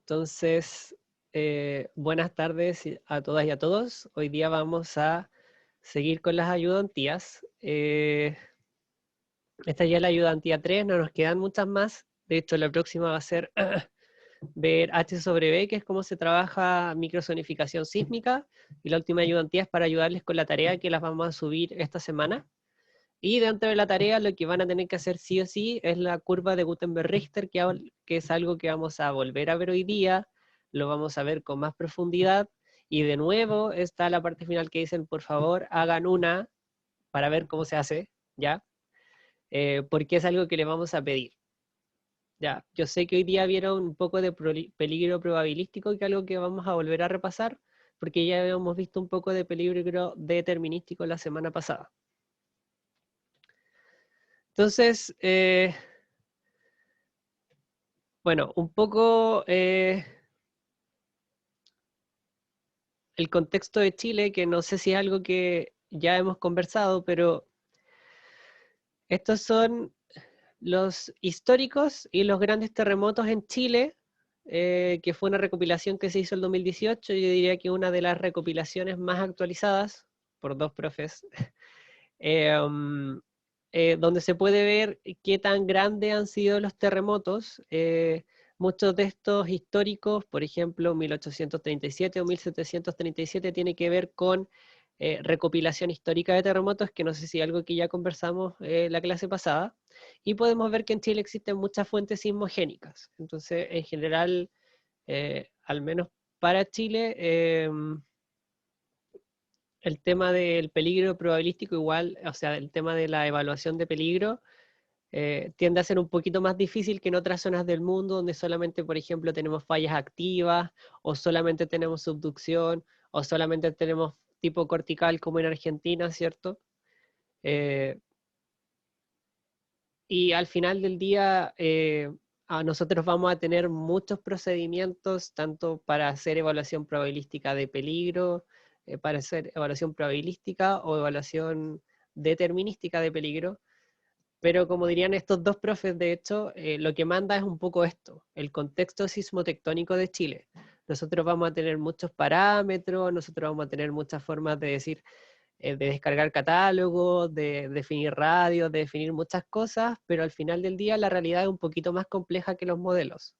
Entonces, buenas tardes a todas y a todos. Hoy día vamos a seguir con las ayudantías. Esta ya es la ayudantía 3, no nos quedan muchas más. De hecho, la próxima va a ser ver H sobre B, que es cómo se trabaja microsonificación sísmica. Y la última ayudantía es para ayudarles con la tarea que las vamos a subir esta semana. Y dentro de la tarea lo que van a tener que hacer sí o sí es la curva de Gutenberg-Richter, que es algo que vamos a volver a ver hoy día, lo vamos a ver con más profundidad, y de nuevo está la parte final que dicen, por favor, hagan una para ver cómo se hace, ¿ya? Porque es algo que le vamos a pedir. Ya, yo sé que hoy día vieron un poco de peligro probabilístico, que es algo que vamos a volver a repasar, porque ya habíamos visto un poco de peligro determinístico la semana pasada. Entonces, bueno, un poco el contexto de Chile, que no sé si es algo que ya hemos conversado, pero estos son los históricos y los grandes terremotos en Chile, que fue una recopilación que se hizo en el 2018, yo diría que una de las recopilaciones más actualizadas por dos profes, donde se puede ver qué tan grandes han sido los terremotos. Muchos de estos históricos, por ejemplo, 1837 o 1737, tiene que ver con recopilación histórica de terremotos, que no sé si es algo que ya conversamos la clase pasada, y podemos ver que en Chile existen muchas fuentes sismogénicas. Entonces, en general, al menos para Chile, el tema del peligro probabilístico igual, o sea, el tema de la evaluación de peligro, tiende a ser un poquito más difícil que en otras zonas del mundo, donde solamente, por ejemplo, tenemos fallas activas, o solamente tenemos subducción, o solamente tenemos tipo cortical como en Argentina, ¿cierto? Eh, y al final del día, nosotros vamos a tener muchos procedimientos, tanto para hacer evaluación probabilística de peligro, para hacer evaluación probabilística o evaluación determinística de peligro. Pero como dirían estos dos profes, de hecho, lo que manda es un poco esto, el contexto sismotectónico de Chile. Nosotros vamos a tener muchos parámetros, nosotros vamos a tener muchas formas de decir, de descargar catálogos, de definir radios, de definir muchas cosas, pero al final del día la realidad es un poquito más compleja que los modelos.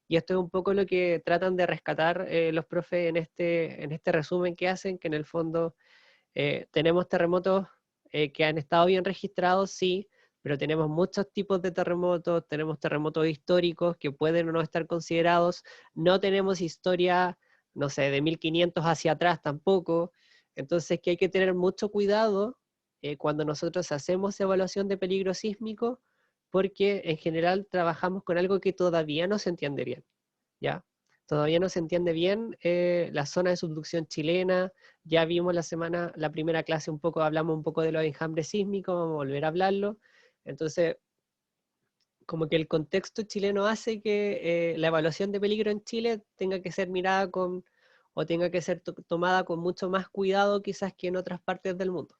Y esto es un poco lo que tratan de rescatar los profes en este resumen que hacen, que en el fondo tenemos terremotos que han estado bien registrados, sí, pero tenemos muchos tipos de terremotos, tenemos terremotos históricos que pueden o no estar considerados, no tenemos historia, no sé, de 1500 hacia atrás tampoco, entonces que hay que tener mucho cuidado cuando nosotros hacemos evaluación de peligro sísmico, porque en general trabajamos con algo que todavía no se entiende bien, ¿ya? Todavía no se entiende bien la zona de subducción chilena. Ya vimos la primera clase un poco, hablamos un poco de los enjambres sísmicos, vamos a volver a hablarlo. Entonces, como que el contexto chileno hace que la evaluación de peligro en Chile tenga que ser mirada con, o tenga que ser tomada con mucho más cuidado quizás que en otras partes del mundo.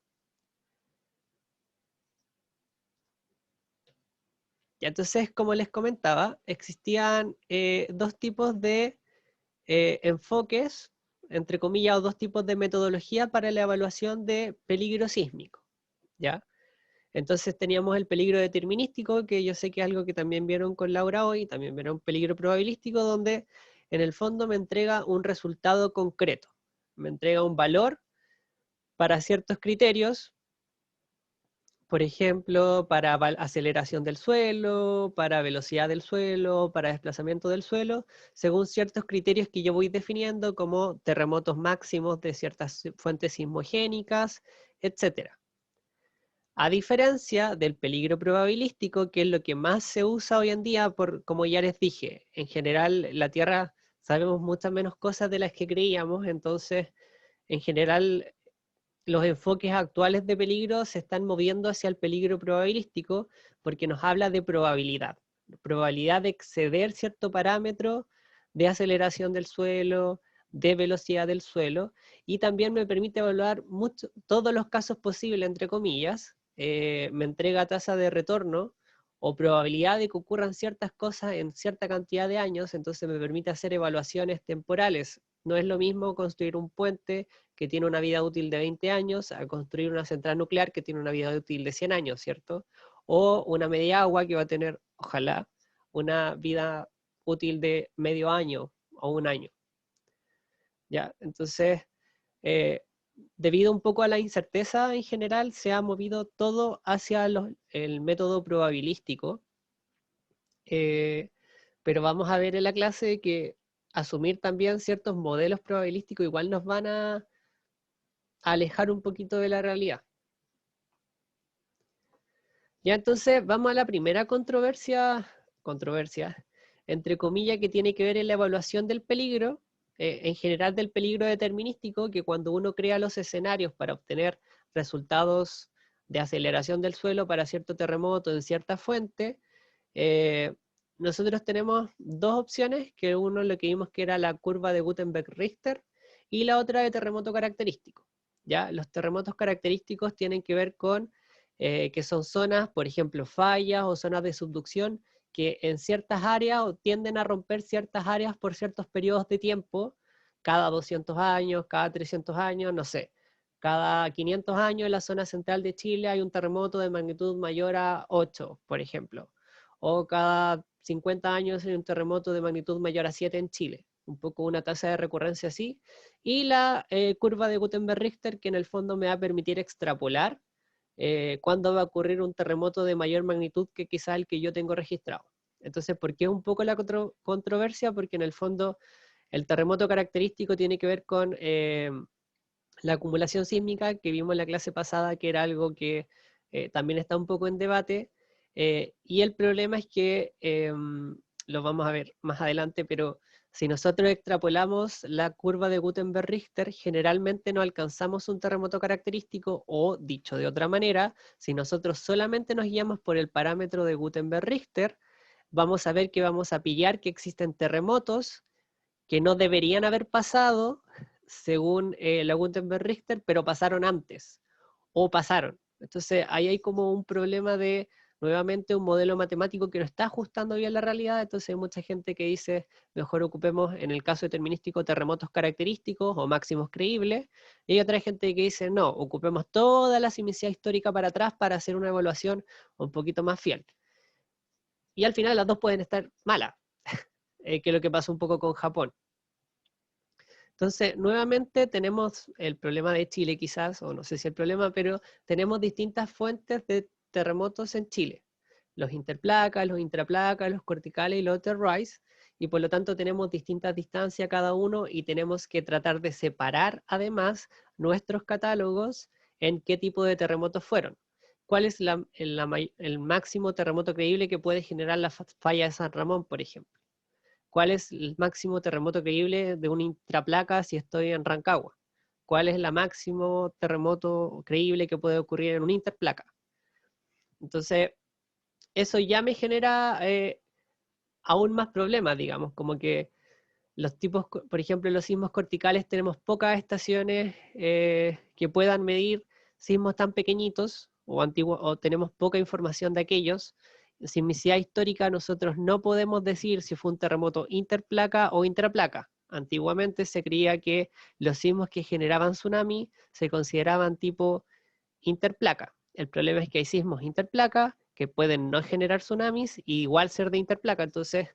Y entonces, como les comentaba, existían dos tipos de enfoques, entre comillas, o dos tipos de metodología para la evaluación de peligro sísmico, ¿ya? Entonces teníamos el peligro determinístico, que yo sé que es algo que también vieron con Laura hoy, también vieron peligro probabilístico, donde en el fondo me entrega un resultado concreto, me entrega un valor para ciertos criterios, por ejemplo, para aceleración del suelo, para velocidad del suelo, para desplazamiento del suelo, según ciertos criterios que yo voy definiendo como terremotos máximos de ciertas fuentes sismogénicas, etcétera. A diferencia del peligro probabilístico, que es lo que más se usa hoy en día, como ya les dije, en general la Tierra sabemos muchas menos cosas de las que creíamos, entonces en general los enfoques actuales de peligro se están moviendo hacia el peligro probabilístico porque nos habla de probabilidad de exceder cierto parámetro de aceleración del suelo, de velocidad del suelo, y también me permite evaluar todos los casos posibles, entre comillas, me entrega tasa de retorno o probabilidad de que ocurran ciertas cosas en cierta cantidad de años, entonces me permite hacer evaluaciones temporales. No es lo mismo construir un puente que tiene una vida útil de 20 años a construir una central nuclear que tiene una vida útil de 100 años, ¿cierto? O una media agua que va a tener, ojalá, una vida útil de medio año o un año. ¿Ya? Entonces, debido un poco a la incerteza en general, se ha movido todo hacia el método probabilístico, pero vamos a ver en la clase que asumir también ciertos modelos probabilísticos igual nos van a alejar un poquito de la realidad. Ya entonces vamos a la primera controversia, entre comillas, que tiene que ver en la evaluación del peligro, en general del peligro determinístico, que cuando uno crea los escenarios para obtener resultados de aceleración del suelo para cierto terremoto en cierta fuente, nosotros tenemos dos opciones, que uno lo que vimos que era la curva de Gutenberg-Richter y la otra de terremoto característico. ¿Ya? Los terremotos característicos tienen que ver con que son zonas, por ejemplo, fallas o zonas de subducción, que en ciertas áreas o tienden a romper ciertas áreas por ciertos periodos de tiempo, cada 200 años, cada 300 años, no sé. Cada 500 años en la zona central de Chile hay un terremoto de magnitud mayor a 8, por ejemplo. O cada 50 años hay un terremoto de magnitud mayor a 7 en Chile. Un poco una tasa de recurrencia así. Y la curva de Gutenberg-Richter, que en el fondo me va a permitir extrapolar cuándo va a ocurrir un terremoto de mayor magnitud que quizá el que yo tengo registrado. Entonces, ¿por qué un poco la controversia? Porque en el fondo el terremoto característico tiene que ver con la acumulación sísmica que vimos en la clase pasada, que era algo que también está un poco en debate, y el problema es que, lo vamos a ver más adelante, pero si nosotros extrapolamos la curva de Gutenberg-Richter, generalmente no alcanzamos un terremoto característico, o dicho de otra manera, si nosotros solamente nos guiamos por el parámetro de Gutenberg-Richter, vamos a ver que vamos a pillar que existen terremotos que no deberían haber pasado según la Gutenberg-Richter, pero pasaron antes, o pasaron. Entonces ahí hay como un problema de, nuevamente, un modelo matemático que no está ajustando bien la realidad, entonces hay mucha gente que dice, mejor ocupemos, en el caso determinístico, terremotos característicos o máximos creíbles, y hay otra gente que dice, no, ocupemos toda la sismicidad histórica para atrás para hacer una evaluación un poquito más fiel. Y al final las dos pueden estar malas, que es lo que pasó un poco con Japón. Entonces, nuevamente tenemos el problema de Chile quizás, o no sé si el problema, pero tenemos distintas fuentes de terremotos en Chile. Los interplacas, los intraplacas, los corticales y los terroirs, y por lo tanto tenemos distintas distancias cada uno y tenemos que tratar de separar además nuestros catálogos en qué tipo de terremotos fueron. ¿Cuál es el máximo terremoto creíble que puede generar la falla de San Ramón, por ejemplo? ¿Cuál es el máximo terremoto creíble de una intraplaca si estoy en Rancagua? ¿Cuál es el máximo terremoto creíble que puede ocurrir en una interplaca? Entonces, eso ya me genera aún más problemas, digamos, como que los tipos, por ejemplo, en los sismos corticales tenemos pocas estaciones que puedan medir sismos tan pequeñitos, o tenemos poca información de aquellos. Sismicidad histórica, nosotros no podemos decir si fue un terremoto interplaca o intraplaca. Antiguamente se creía que los sismos que generaban tsunami se consideraban tipo interplaca. El problema es que hay sismos interplaca que pueden no generar tsunamis y igual ser de interplaca. Entonces,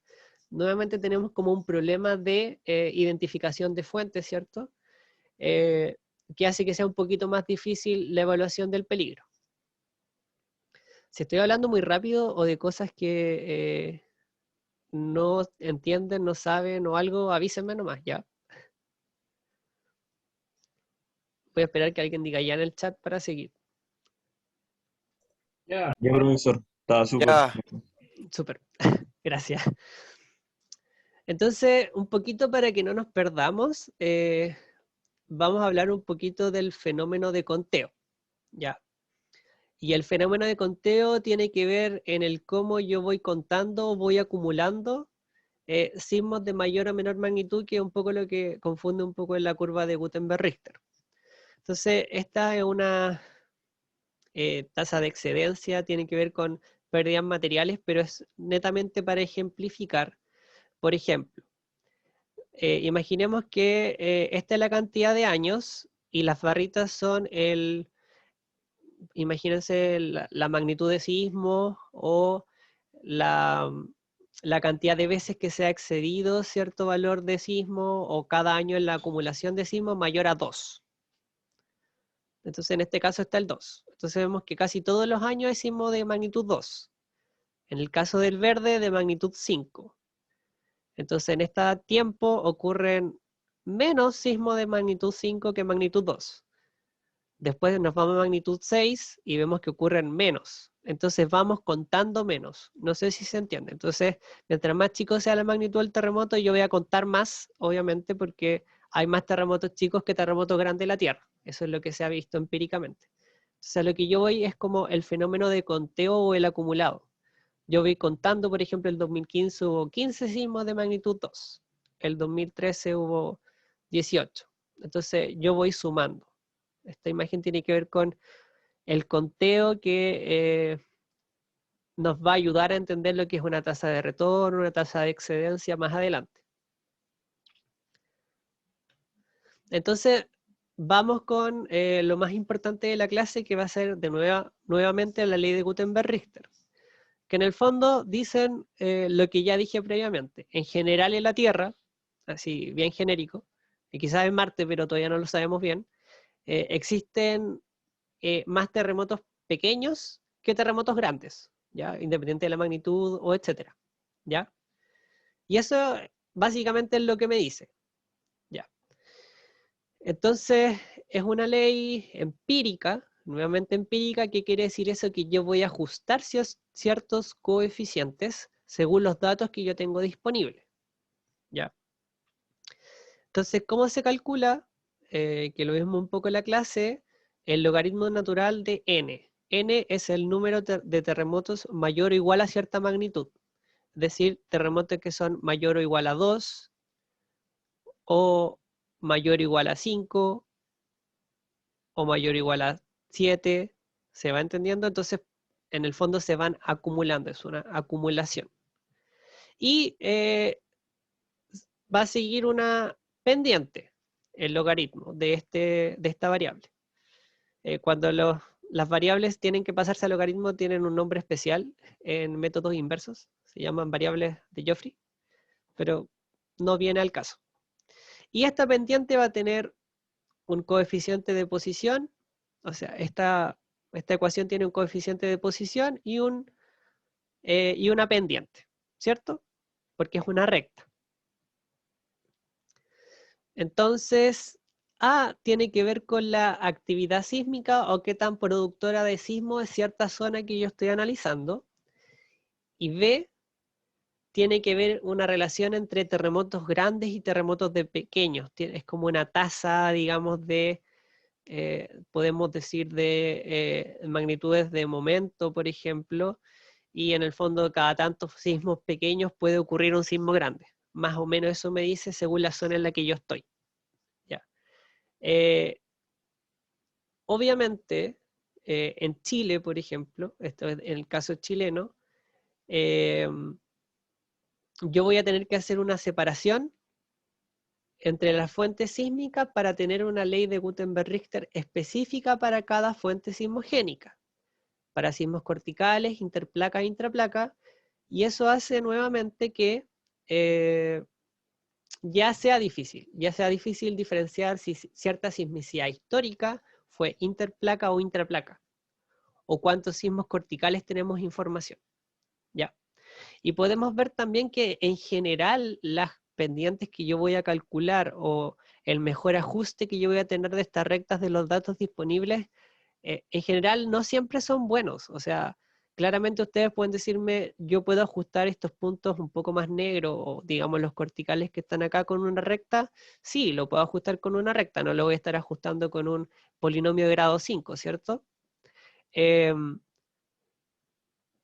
nuevamente tenemos como un problema de identificación de fuentes, ¿cierto? Que hace que sea un poquito más difícil la evaluación del peligro. Si estoy hablando muy rápido o de cosas que no entienden, no saben o algo, avísenme nomás, ¿ya? Voy a esperar que alguien diga ya en el chat para seguir. Ya, profesor, estaba súper. Ya, Súper, gracias. Entonces, un poquito para que no nos perdamos, vamos a hablar un poquito del fenómeno de conteo, ¿ya? Y el fenómeno de conteo tiene que ver en el cómo yo voy contando, voy acumulando sismos de mayor o menor magnitud, que es un poco lo que confunde un poco en la curva de Gutenberg-Richter. Entonces, esta es una tasa de excedencia, tiene que ver con pérdidas materiales, pero es netamente para ejemplificar. Por ejemplo, imaginemos que esta es la cantidad de años y las barritas son imagínense la magnitud de sismo o la cantidad de veces que se ha excedido cierto valor de sismo o cada año en la acumulación de sismo mayor a 2. Entonces en este caso está el 2. Entonces vemos que casi todos los años hay sismo de magnitud 2. En el caso del verde de magnitud 5. Entonces en este tiempo ocurren menos sismos de magnitud 5 que magnitud 2. Después nos vamos a magnitud 6 y vemos que ocurren menos. Entonces vamos contando menos. No sé si se entiende. Entonces, mientras más chico sea la magnitud del terremoto, yo voy a contar más, obviamente, porque hay más terremotos chicos que terremotos grandes en la Tierra. Eso es lo que se ha visto empíricamente. Entonces, a lo que yo voy es como el fenómeno de conteo o el acumulado. Yo voy contando, por ejemplo, el 2015 hubo 15 sismos de magnitud 2. El 2013 hubo 18. Entonces, yo voy sumando. Esta imagen tiene que ver con el conteo que nos va a ayudar a entender lo que es una tasa de retorno, una tasa de excedencia más adelante. Entonces, vamos con lo más importante de la clase, que va a ser nuevamente la ley de Gutenberg-Richter, que en el fondo dicen lo que ya dije previamente. En general en la Tierra, así bien genérico, y quizás en Marte, pero todavía no lo sabemos bien, existen más terremotos pequeños que terremotos grandes, ¿ya? Independiente de la magnitud o etcétera, ¿ya? Y eso básicamente es lo que me dice, ¿ya? Entonces, es una ley empírica, nuevamente empírica, que quiere decir eso, que yo voy a ajustar ciertos coeficientes según los datos que yo tengo disponibles, ¿ya? Entonces, ¿cómo se calcula? Que lo vimos un poco en la clase, el logaritmo natural de n. N es el número de terremotos mayor o igual a cierta magnitud. Es decir, terremotos que son mayor o igual a 2, o mayor o igual a 5, o mayor o igual a 7. ¿Se va entendiendo? Entonces, en el fondo se van acumulando, es una acumulación. Y va a seguir una pendiente, el logaritmo de esta variable. Cuando las variables tienen que pasarse al logaritmo, tienen un nombre especial en métodos inversos, se llaman variables de Joffrey, pero no viene al caso. Y esta pendiente va a tener un coeficiente de posición, o sea, esta ecuación tiene un coeficiente de posición y una pendiente, ¿cierto? Porque es una recta. Entonces, A tiene que ver con la actividad sísmica o qué tan productora de sismo es cierta zona que yo estoy analizando. Y B tiene que ver una relación entre terremotos grandes y terremotos de pequeños. Es como una tasa, digamos, podemos decir, de magnitudes de momento, por ejemplo, y en el fondo cada tantos sismos pequeños puede ocurrir un sismo grande. Más o menos eso me dice según la zona en la que yo estoy. Obviamente, en Chile, por ejemplo, esto es en el caso chileno, yo voy a tener que hacer una separación entre las fuentes sísmicas para tener una ley de Gutenberg-Richter específica para cada fuente sismogénica, para sismos corticales, interplaca e intraplaca, y eso hace nuevamente que ya sea difícil diferenciar si cierta sismicidad histórica fue interplaca o intraplaca, o cuántos sismos corticales tenemos información, ¿ya? Y podemos ver también que en general las pendientes que yo voy a calcular o el mejor ajuste que yo voy a tener de estas rectas de los datos disponibles, en general no siempre son buenos. O sea, claramente ustedes pueden decirme, yo puedo ajustar estos puntos un poco más negros, o digamos los corticales que están acá con una recta. Sí, lo puedo ajustar con una recta, no lo voy a estar ajustando con un polinomio de grado 5, ¿cierto?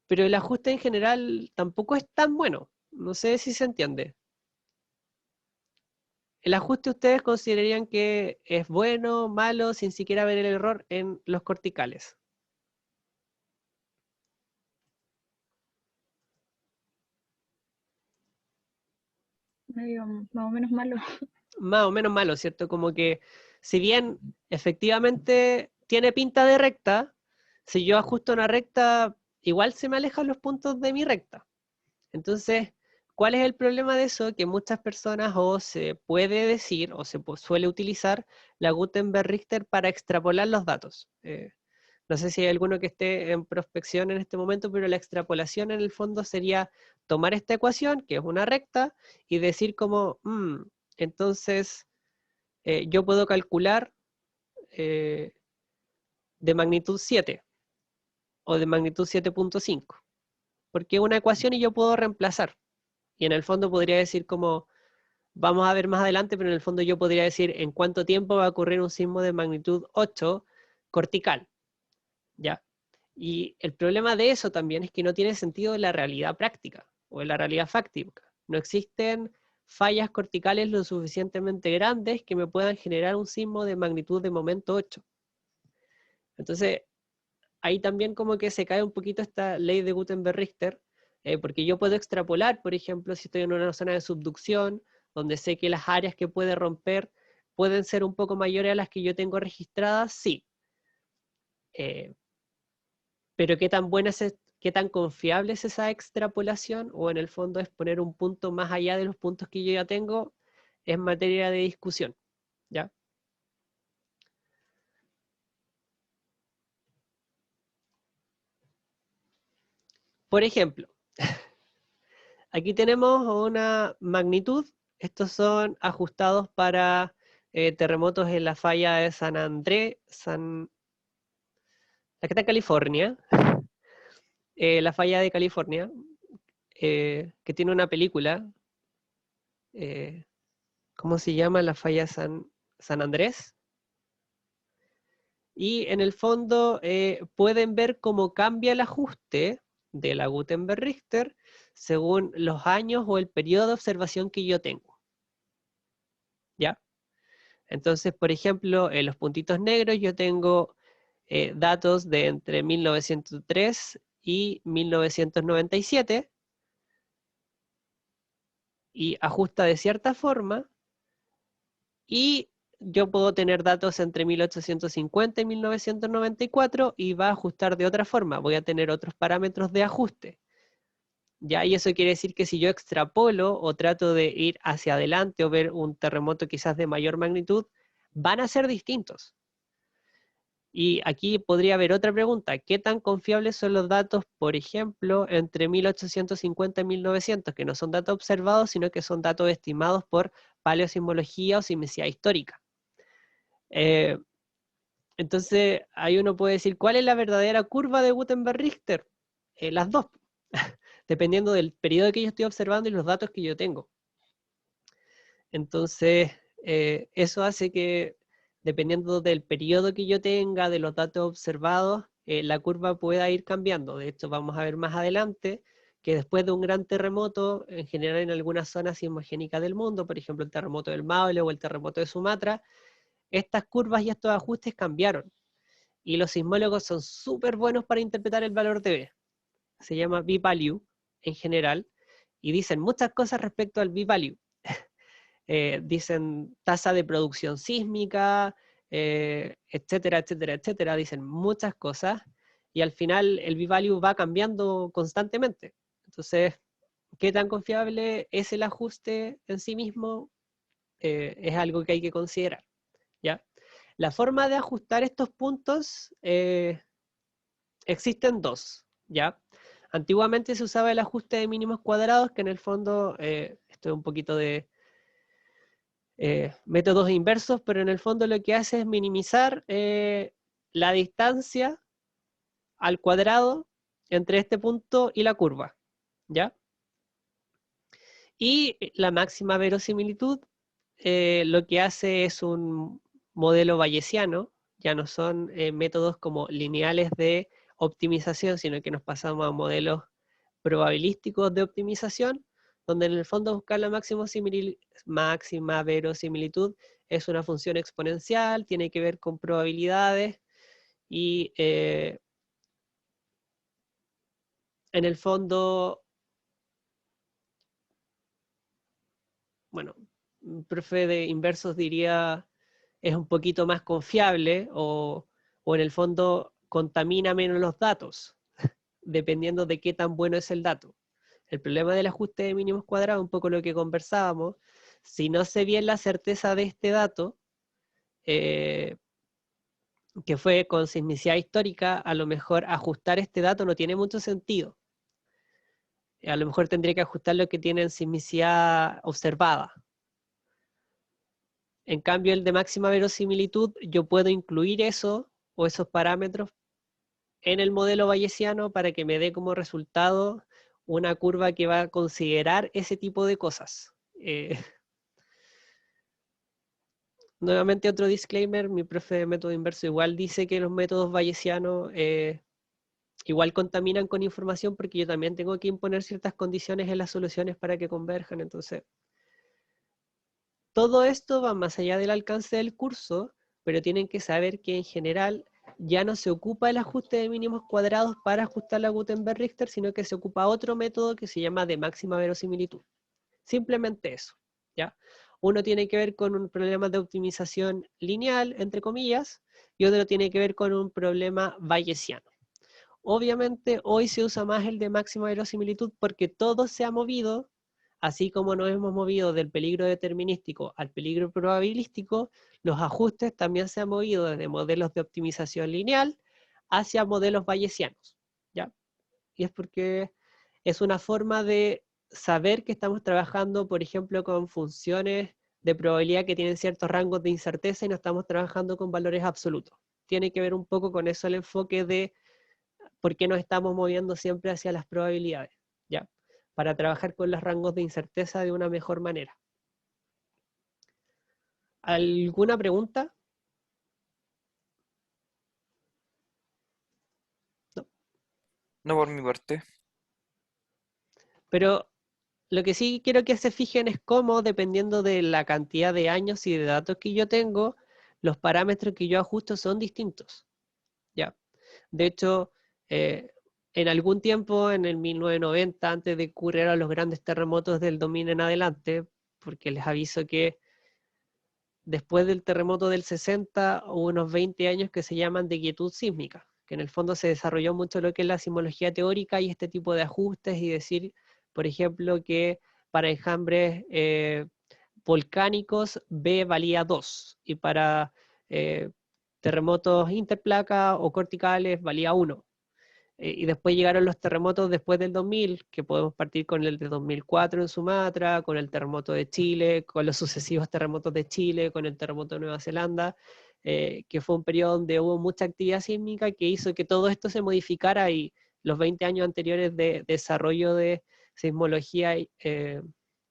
Pero el ajuste en general tampoco es tan bueno. No sé si se entiende. ¿El ajuste ustedes considerarían que es bueno, malo, sin siquiera ver el error en los corticales? medio más o menos malo. Más o menos malo, ¿cierto? Como que si bien efectivamente tiene pinta de recta, si yo ajusto una recta, igual se me alejan los puntos de mi recta. Entonces, ¿cuál es el problema de eso? Que muchas personas o se puede decir o se suele utilizar la Gutenberg-Richter para extrapolar los datos. No sé si hay alguno que esté en prospección en este momento, pero la extrapolación en el fondo sería tomar esta ecuación, que es una recta, y decir como, entonces yo puedo calcular de magnitud 7 o de magnitud 7.5, porque es una ecuación y yo puedo reemplazar. Y en el fondo podría decir como, vamos a ver más adelante, pero en el fondo yo podría decir en cuánto tiempo va a ocurrir un sismo de magnitud 8 cortical, ¿ya? Y el problema de eso también es que no tiene sentido en la realidad práctica o en la realidad fáctica. No existen fallas corticales lo suficientemente grandes que me puedan generar un sismo de magnitud de momento 8. Entonces, ahí también como que se cae un poquito esta ley de Gutenberg-Richter, porque yo puedo extrapolar, por ejemplo, si estoy en una zona de subducción, donde sé que las áreas que puede romper pueden ser un poco mayores a las que yo tengo registradas, sí. Pero qué tan buena es, qué tan confiable es esa extrapolación, o en el fondo es poner un punto más allá de los puntos que yo ya tengo, es materia de discusión, ¿ya? Por ejemplo, aquí tenemos una magnitud, estos son ajustados para terremotos en la falla de San Andrés, la que está en California, la falla de California, que tiene una película, eh, ¿cómo se llama? La falla San Andrés. Y en el fondo pueden ver cómo cambia el ajuste de la Gutenberg-Richter según los años o el periodo de observación que yo tengo, ¿ya? Entonces, por ejemplo, en los puntitos negros yo tengo datos de entre 1903 y 1997 y ajusta de cierta forma, y yo puedo tener datos entre 1850 y 1994 y va a ajustar de otra forma, voy a tener otros parámetros de ajuste. ¿Ya? Y eso quiere decir que si yo extrapolo o trato de ir hacia adelante o ver un terremoto quizás de mayor magnitud, van a ser distintos. Y aquí podría haber otra pregunta: ¿qué tan confiables son los datos, por ejemplo, entre 1850 y 1900, que no son datos observados, sino que son datos estimados por paleosismología o sismicidad histórica? Entonces, ahí uno puede decir, ¿cuál es la verdadera curva de Gutenberg-Richter? Las dos, dependiendo del periodo que yo estoy observando y los datos que yo tengo. Entonces, eso hace que, dependiendo del periodo que yo tenga, de los datos observados, la curva pueda ir cambiando. De hecho, vamos a ver más adelante que después de un gran terremoto, en general en algunas zonas sismogénicas del mundo, por ejemplo el terremoto del Maule o el terremoto de Sumatra, estas curvas y estos ajustes cambiaron. Y los sismólogos son súper buenos para interpretar el valor de B. Se llama B-value en general, y dicen muchas cosas respecto al B-value. Dicen tasa de producción sísmica, etcétera, etcétera, etcétera. Dicen muchas cosas, y al final el B-value va cambiando constantemente. Entonces, ¿qué tan confiable es el ajuste en sí mismo? Es algo que hay que considerar, ¿ya? La forma de ajustar estos puntos, existen dos, ¿ya? Antiguamente se usaba el ajuste de mínimos cuadrados, que en el fondo, esto es un poquito de métodos inversos, pero en el fondo lo que hace es minimizar la distancia al cuadrado entre este punto y la curva, ¿ya? Y la máxima verosimilitud lo que hace es un modelo bayesiano, ya no son métodos como lineales de optimización, sino que nos pasamos a modelos probabilísticos de optimización, donde en el fondo buscar la máxima verosimilitud es una función exponencial, tiene que ver con probabilidades, y en el fondo bueno, un profe de inversos diría es un poquito más confiable o en el fondo contamina menos los datos, dependiendo de qué tan bueno es el dato. El problema del ajuste de mínimos cuadrados, un poco lo que conversábamos, si no sé bien la certeza de este dato, que fue con sismicidad histórica, a lo mejor ajustar este dato no tiene mucho sentido. A lo mejor tendría que ajustar lo que tiene sismicidad observada. En cambio, el de máxima verosimilitud, yo puedo incluir eso o esos parámetros en el modelo bayesiano para que me dé como resultado una curva que va a considerar ese tipo de cosas. Nuevamente otro disclaimer, mi profe de método inverso igual dice que los métodos bayesianos igual contaminan con información porque yo también tengo que imponer ciertas condiciones en las soluciones para que converjan. Entonces, todo esto va más allá del alcance del curso, pero tienen que saber que en general ya no se ocupa el ajuste de mínimos cuadrados para ajustar la Gutenberg-Richter, sino que se ocupa otro método que se llama de máxima verosimilitud. Simplemente eso, ¿ya? Uno tiene que ver con un problema de optimización lineal, entre comillas, y otro tiene que ver con un problema bayesiano. Obviamente hoy se usa más el de máxima verosimilitud porque todo se ha movido, así como nos hemos movido del peligro determinístico al peligro probabilístico, los ajustes también se han movido desde modelos de optimización lineal hacia modelos bayesianos, ¿ya? Y es porque es una forma de saber que estamos trabajando, por ejemplo, con funciones de probabilidad que tienen ciertos rangos de incerteza y no estamos trabajando con valores absolutos. Tiene que ver un poco con eso el enfoque de por qué nos estamos moviendo siempre hacia las probabilidades, ¿ya? Para trabajar con los rangos de incerteza de una mejor manera. ¿Alguna pregunta? No. No por mi parte. Pero lo que sí quiero que se fijen es cómo, dependiendo de la cantidad de años y de datos que yo tengo, los parámetros que yo ajusto son distintos, ¿ya? De hecho, en algún tiempo, en el 1990, antes de que ocurrieran los grandes terremotos del 2000 en adelante, porque les aviso que después del terremoto del 60 hubo unos 20 años que se llaman de quietud sísmica, que en el fondo se desarrolló mucho lo que es la sismología teórica y este tipo de ajustes y decir, por ejemplo, que para enjambres volcánicos B valía 2 y para terremotos interplaca o corticales valía 1. Y después llegaron los terremotos después del 2000, que podemos partir con el de 2004 en Sumatra, con el terremoto de Chile, con los sucesivos terremotos de Chile, con el terremoto de Nueva Zelanda, que fue un periodo donde hubo mucha actividad sísmica que hizo que todo esto se modificara y los 20 años anteriores de desarrollo de sismología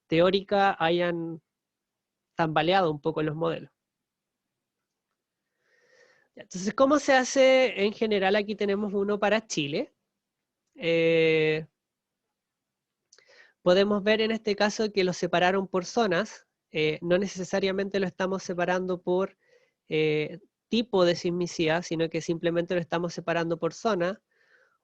teórica hayan tambaleado un poco los modelos. Entonces, ¿cómo se hace en general? Aquí tenemos uno para Chile. Podemos ver en este caso que lo separaron por zonas, no necesariamente lo estamos separando por tipo de sismicidad, sino que simplemente lo estamos separando por zona.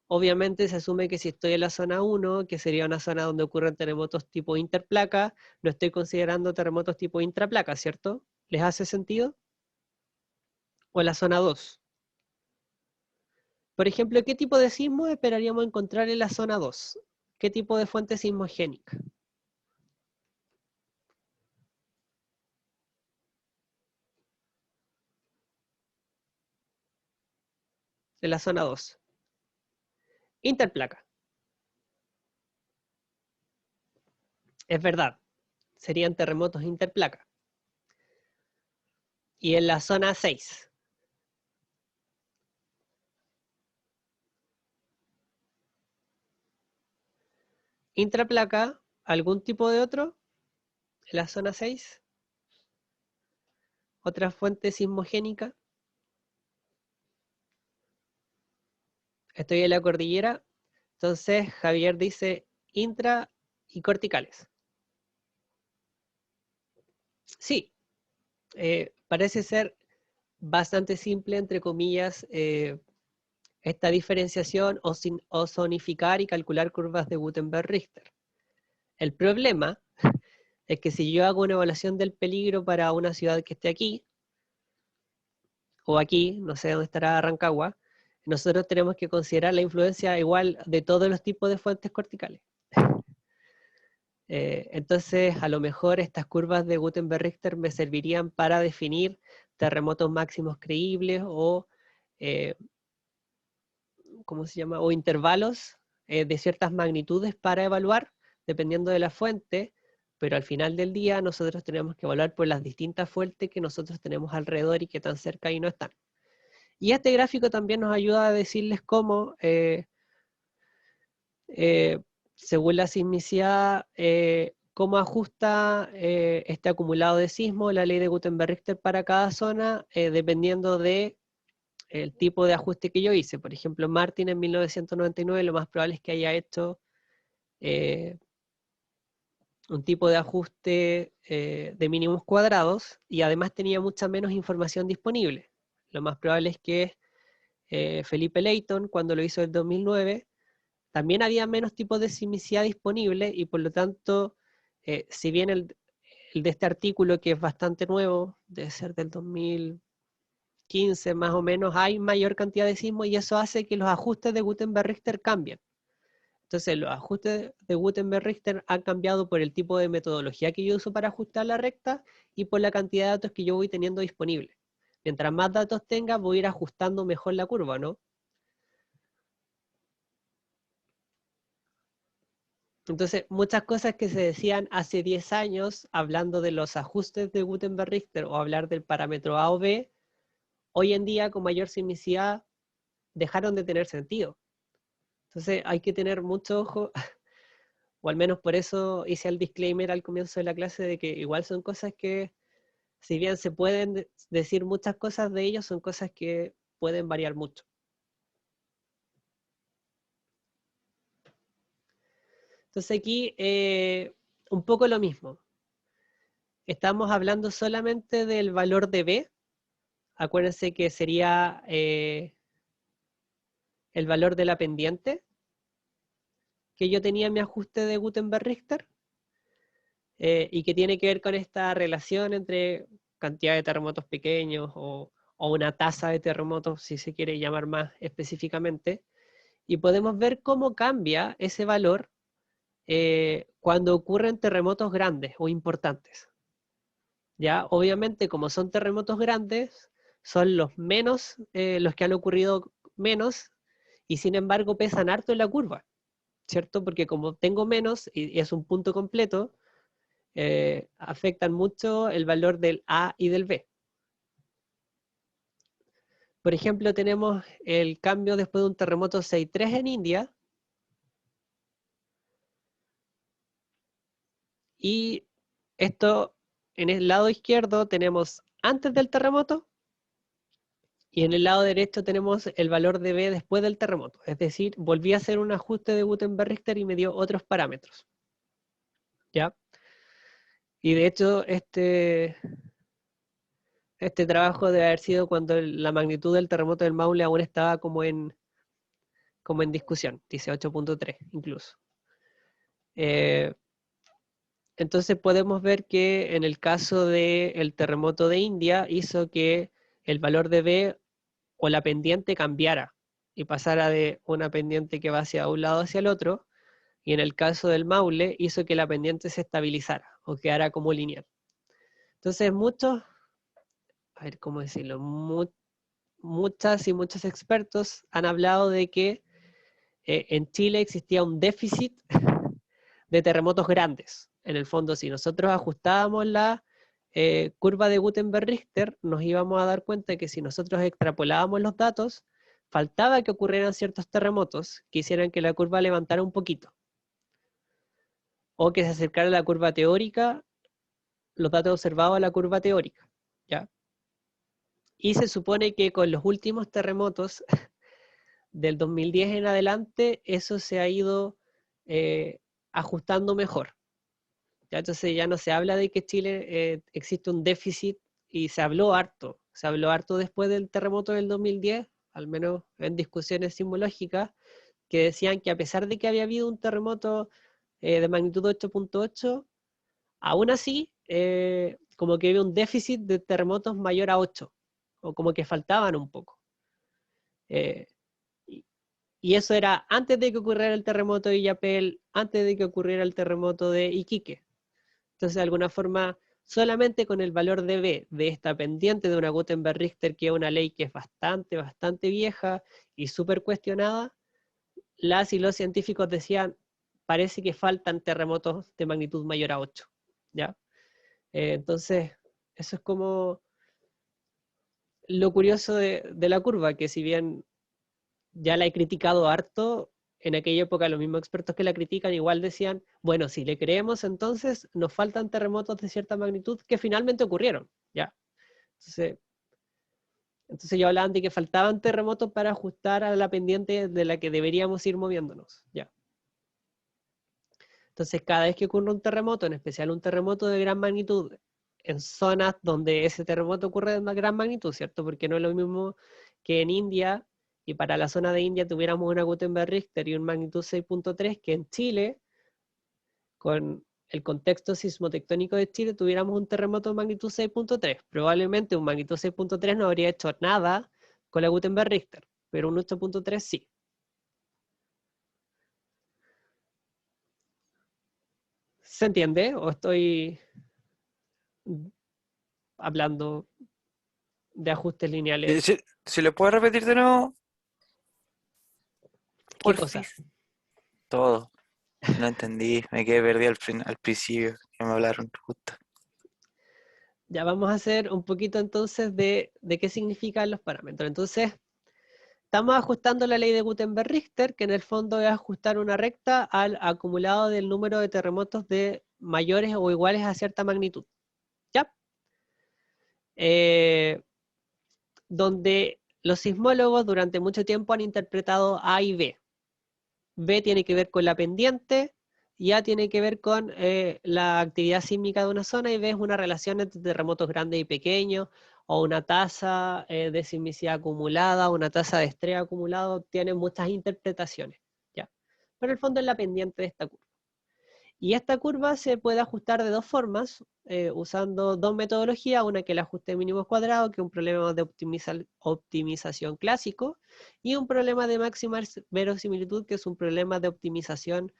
Obviamente se asume que si estoy en la zona 1, que sería una zona donde ocurren terremotos tipo interplaca, no estoy considerando terremotos tipo intraplaca, ¿cierto? ¿Les hace sentido? O en la zona 2. Por ejemplo, ¿qué tipo de sismo esperaríamos encontrar en la zona 2? ¿Qué tipo de fuente sismogénica? En la zona 2. Interplaca. Es verdad, serían terremotos interplaca. Y en la zona 6. Intraplaca, ¿algún tipo de otro? En la zona 6. ¿Otra fuente sismogénica? Estoy en la cordillera. Entonces Javier dice intra y corticales. Sí, parece ser bastante simple, entre comillas, esta diferenciación o zonificar y calcular curvas de Gutenberg-Richter. El problema es que si yo hago una evaluación del peligro para una ciudad que esté aquí, o aquí, no sé dónde estará Rancagua, nosotros tenemos que considerar la influencia igual de todos los tipos de fuentes corticales. Entonces, a lo mejor estas curvas de Gutenberg-Richter me servirían para definir terremotos máximos creíbles o, ¿cómo se llama? O intervalos de ciertas magnitudes para evaluar, dependiendo de la fuente, pero al final del día nosotros tenemos que evaluar por las distintas fuentes que nosotros tenemos alrededor y que tan cerca y no están. Y este gráfico también nos ayuda a decirles cómo, según la sismicidad, cómo ajusta este acumulado de sismo, la ley de Gutenberg-Richter para cada zona, dependiendo de el tipo de ajuste que yo hice. Por ejemplo, Martin en 1999 lo más probable es que haya hecho un tipo de ajuste de mínimos cuadrados y además tenía mucha menos información disponible. Lo más probable es que Felipe Leighton, cuando lo hizo en 2009, también había menos tipos de sismicidad disponible y por lo tanto, si bien el de este artículo, que es bastante nuevo, debe ser del 2015 más o menos, hay mayor cantidad de sismos y eso hace que los ajustes de Gutenberg-Richter cambien. Entonces los ajustes de Gutenberg-Richter han cambiado por el tipo de metodología que yo uso para ajustar la recta y por la cantidad de datos que yo voy teniendo disponible. Mientras más datos tenga, voy a ir ajustando mejor la curva, ¿no? Entonces, muchas cosas que se decían hace 10 años, hablando de los ajustes de Gutenberg-Richter o hablar del parámetro A o B, hoy en día con mayor sismicidad dejaron de tener sentido. Entonces hay que tener mucho ojo, o al menos por eso hice el disclaimer al comienzo de la clase de que igual son cosas que, si bien se pueden decir muchas cosas de ellos, son cosas que pueden variar mucho. Entonces aquí un poco lo mismo. Estamos hablando solamente del valor de B. Acuérdense que sería el valor de la pendiente que yo tenía en mi ajuste de Gutenberg-Richter y que tiene que ver con esta relación entre cantidad de terremotos pequeños o una tasa de terremotos, si se quiere llamar más específicamente, y podemos ver cómo cambia ese valor cuando ocurren terremotos grandes o importantes. ¿Ya? Obviamente, como son terremotos grandes, son los menos, los que han ocurrido menos, y sin embargo pesan harto en la curva, ¿cierto? Porque como tengo menos, y es un punto completo, afectan mucho el valor del A y del B. Por ejemplo, tenemos el cambio después de un terremoto 6.3 en India, y esto en el lado izquierdo tenemos antes del terremoto, y en el lado derecho tenemos el valor de B después del terremoto. Es decir, volví a hacer un ajuste de Gutenberg-Richter y me dio otros parámetros. ¿Ya? Y de hecho, este trabajo debe haber sido cuando la magnitud del terremoto del Maule aún estaba como en discusión, dice 8.3 incluso. Entonces podemos ver que en el caso del terremoto de India hizo que el valor de B o la pendiente cambiara y pasara de una pendiente que va hacia un lado hacia el otro, y en el caso del Maule hizo que la pendiente se estabilizara o quedara como lineal. Entonces muchos, a ver cómo decirlo, muchas y muchos expertos han hablado de que en Chile existía un déficit de terremotos grandes. En el fondo, si nosotros ajustábamos la curva de Gutenberg-Richter, nos íbamos a dar cuenta de que si nosotros extrapolábamos los datos, faltaba que ocurrieran ciertos terremotos que hicieran que la curva levantara un poquito, o que se acercara a la curva teórica, los datos observados a la curva teórica, ¿ya? Y se supone que con los últimos terremotos del 2010 en adelante, eso se ha ido ajustando mejor. ¿Ya? Entonces ya no se habla de que Chile existe un déficit, y se habló harto después del terremoto del 2010, al menos en discusiones sismológicas, que decían que a pesar de que había habido un terremoto de magnitud 8.8, Aún así, como que había un déficit de terremotos mayor a 8, o como que faltaban un poco. Eh, y, y eso era antes de que ocurriera el terremoto de Illapel, antes de que ocurriera el terremoto de Iquique. Entonces, de alguna forma, solamente con el valor de B, de esta pendiente de una Gutenberg-Richter, que es una ley que es bastante vieja y súper cuestionada, las y los científicos decían, parece que faltan terremotos de magnitud mayor a 8, ¿ya? Entonces, eso es como lo curioso de la curva, que si bien ya la he criticado harto, en aquella época los mismos expertos que la critican igual decían, bueno, si le creemos entonces nos faltan terremotos de cierta magnitud que finalmente ocurrieron, ¿ya? Entonces ya hablaban de que faltaban terremotos para ajustar a la pendiente de la que deberíamos ir moviéndonos, ¿ya? Entonces cada vez que ocurre un terremoto, en especial un terremoto de gran magnitud, en zonas donde ese terremoto ocurre de una gran magnitud, ¿cierto? Porque no es lo mismo que en India, y para la zona de India tuviéramos una Gutenberg-Richter y un magnitud 6.3, que en Chile, con el contexto sismotectónico de Chile, tuviéramos un terremoto de magnitud 6.3. Probablemente un magnitud 6.3 no habría hecho nada con la Gutenberg-Richter, pero un 8.3 sí. ¿Se entiende? ¿O estoy hablando de ajustes lineales? Si le puedo repetir de nuevo, ¿Qué cosa? porfis. Todo. No entendí, me quedé perdido al principio, que me hablaron justo. Ya vamos a hacer un poquito entonces de qué significan los parámetros. Entonces, estamos ajustando la ley de Gutenberg-Richter, que en el fondo es ajustar una recta al acumulado del número de terremotos de mayores o iguales a cierta magnitud. ¿Ya? Donde los sismólogos durante mucho tiempo han interpretado A y B. B tiene que ver con la pendiente, y A tiene que ver con la actividad sísmica de una zona, y B es una relación entre terremotos grandes y pequeños, o una tasa de sismicidad acumulada, una tasa de estrés acumulado, tiene muchas interpretaciones, ¿ya? Pero en el fondo es la pendiente de esta curva. Y esta curva se puede ajustar de dos formas, usando dos metodologías, una que es el ajuste de mínimos cuadrados, que es un problema de optimización clásico, y un problema de máxima verosimilitud, que es un problema de optimización,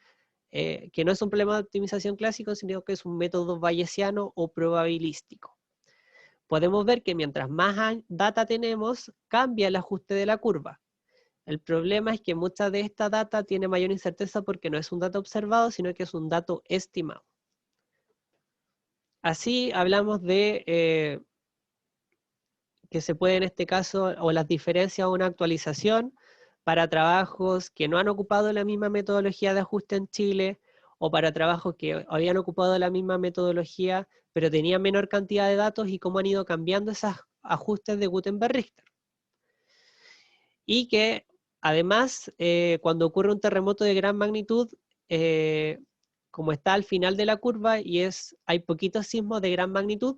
que no es un problema de optimización clásico, sino que es un método bayesiano o probabilístico. Podemos ver que mientras más data tenemos, cambia el ajuste de la curva. El problema es que mucha de esta data tiene mayor incerteza porque no es un dato observado, sino que es un dato estimado. Así hablamos de que se puede en este caso, o las diferencias o una actualización para trabajos que no han ocupado la misma metodología de ajuste en Chile, o para trabajos que habían ocupado la misma metodología, pero tenían menor cantidad de datos, y cómo han ido cambiando esos ajustes de Gutenberg-Richter. Y que además, cuando ocurre un terremoto de gran magnitud, como está al final de la curva y hay poquitos sismos de gran magnitud,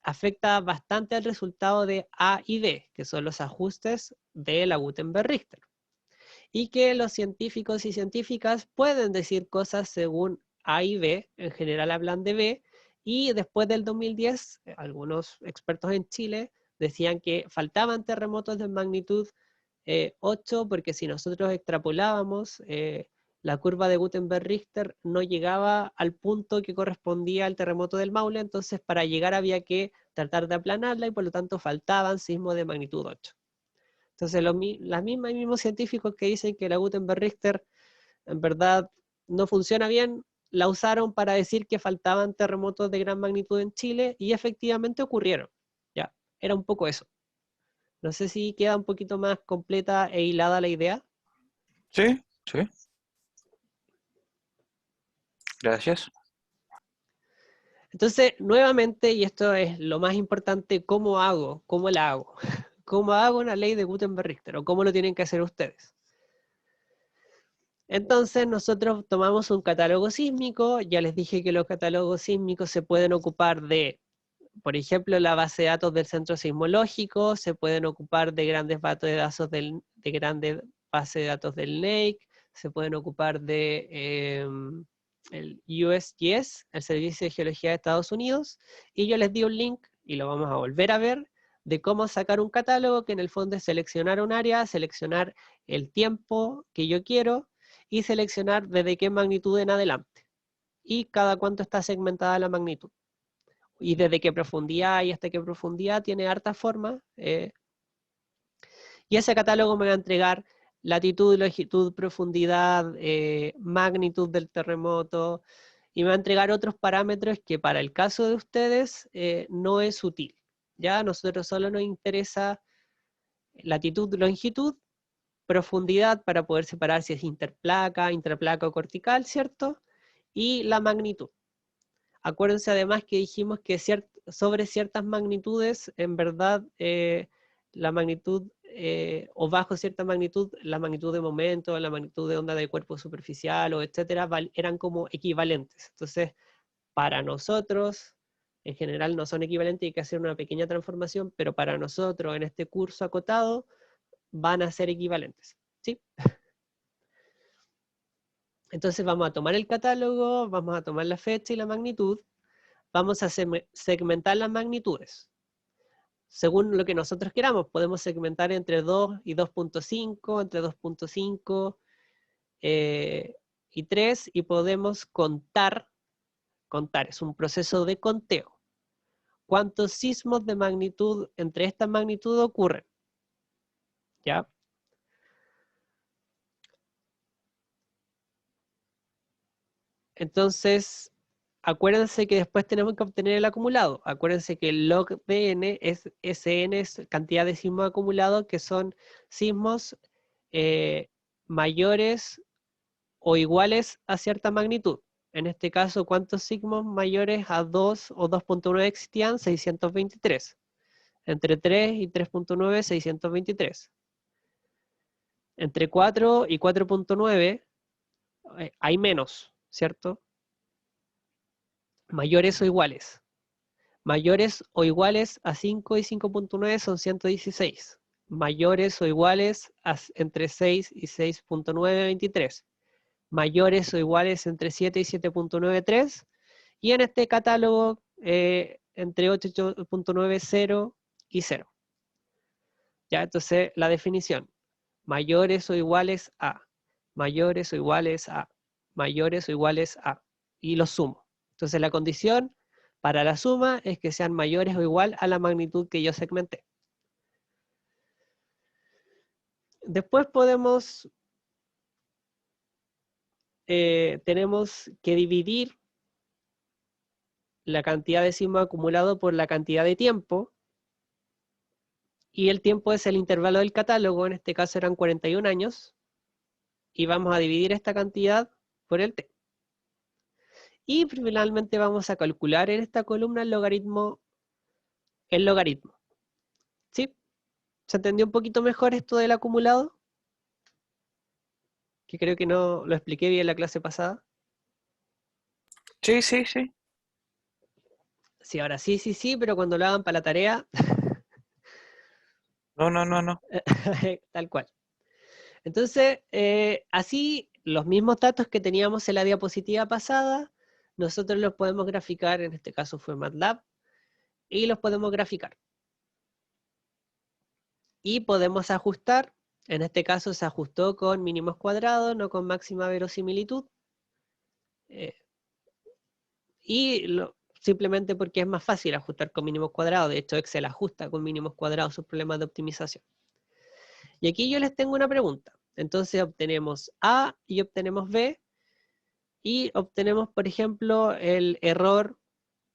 afecta bastante al resultado de A y B, que son los ajustes de la Gutenberg-Richter. Y que los científicos y científicas pueden decir cosas según A y B, en general hablan de B, y después del 2010, algunos expertos en Chile decían que faltaban terremotos de magnitud 8, porque si nosotros extrapolábamos la curva de Gutenberg-Richter no llegaba al punto que correspondía al terremoto del Maule, entonces para llegar había que tratar de aplanarla, y por lo tanto faltaban sismos de magnitud 8. Entonces las mismos científicos que dicen que la Gutenberg-Richter en verdad no funciona bien, la usaron para decir que faltaban terremotos de gran magnitud en Chile, y efectivamente ocurrieron. Ya, era un poco eso. No sé si queda un poquito más completa e hilada la idea. Sí, sí. Gracias. Entonces, nuevamente, y esto es lo más importante, ¿cómo hago? ¿Cómo la hago? ¿Cómo hago una ley de Gutenberg-Richter? ¿O cómo lo tienen que hacer ustedes? Entonces, nosotros tomamos un catálogo sísmico. Ya les dije que los catálogos sísmicos se pueden ocupar de, por ejemplo, la base de datos del Centro Sismológico, se pueden ocupar de grandes bases de datos del NAIC, se pueden ocupar de el USGS, el Servicio de Geología de Estados Unidos, y yo les di un link, y lo vamos a volver a ver, de cómo sacar un catálogo, que en el fondo es seleccionar un área, seleccionar el tiempo que yo quiero, y seleccionar desde qué magnitud en adelante, y cada cuánto está segmentada la magnitud. Y desde qué profundidad y hasta qué profundidad tiene harta forma. Y ese catálogo me va a entregar latitud, longitud, profundidad, magnitud del terremoto, y me va a entregar otros parámetros que para el caso de ustedes no es útil. Ya a nosotros solo nos interesa latitud, longitud, profundidad para poder separar si es interplaca, intraplaca o cortical, ¿cierto? Y la magnitud. Acuérdense además que dijimos que sobre ciertas magnitudes, en verdad, la magnitud, o bajo cierta magnitud, la magnitud de momento, la magnitud de onda de cuerpo superficial, o etcétera, eran como equivalentes. Entonces, para nosotros, en general no son equivalentes, hay que hacer una pequeña transformación, pero para nosotros, en este curso acotado, van a ser equivalentes, ¿sí? Entonces vamos a tomar el catálogo, vamos a tomar la fecha y la magnitud, vamos a segmentar las magnitudes. Según lo que nosotros queramos, podemos segmentar entre 2 y 2.5, entre 2.5 y 3, y podemos contar, es un proceso de conteo. ¿Cuántos sismos de magnitud entre estas magnitudes ocurren? ¿Ya? Entonces, acuérdense que después tenemos que obtener el acumulado. Acuérdense que el log de n es Sn, es cantidad de sismos acumulados, que son sismos mayores o iguales a cierta magnitud. En este caso, ¿cuántos sismos mayores a 2 o 2.9 existían? 623. Entre 3 y 3.9, 623. Entre 4 y 4.9 hay menos, ¿cierto? Mayores o iguales. Mayores o iguales a 5 y 5.9 son 116. Mayores o iguales entre 6 y 6.9, 23. Mayores o iguales entre 7 y 7.93. Y en este catálogo, entre 8.9, 0 y 0. Ya, entonces la definición. Mayores o iguales a. Mayores o iguales a. Mayores o iguales a. Y los sumo. Entonces la condición para la suma es que sean mayores o igual a la magnitud que yo segmenté. Después podemos, tenemos que dividir la cantidad de sismos acumulado por la cantidad de tiempo, y el tiempo es el intervalo del catálogo, en este caso eran 41 años, y vamos a dividir esta cantidad por el t. Y finalmente vamos a calcular en esta columna el logaritmo. ¿Sí? ¿Se entendió un poquito mejor esto del acumulado? Que creo que no lo expliqué bien en la clase pasada. Sí, sí, sí. Sí, ahora sí, sí, sí, pero cuando lo hagan para la tarea, No, no, no, no. tal cual. Entonces, así, los mismos datos que teníamos en la diapositiva pasada, nosotros los podemos graficar, en este caso fue MATLAB, y los podemos graficar. Y podemos ajustar, en este caso se ajustó con mínimos cuadrados, no con máxima verosimilitud. Simplemente porque es más fácil ajustar con mínimos cuadrados. De hecho, Excel ajusta con mínimos cuadrados sus problemas de optimización. Y aquí yo les tengo una pregunta. Entonces obtenemos A y obtenemos B, y obtenemos, por ejemplo, el error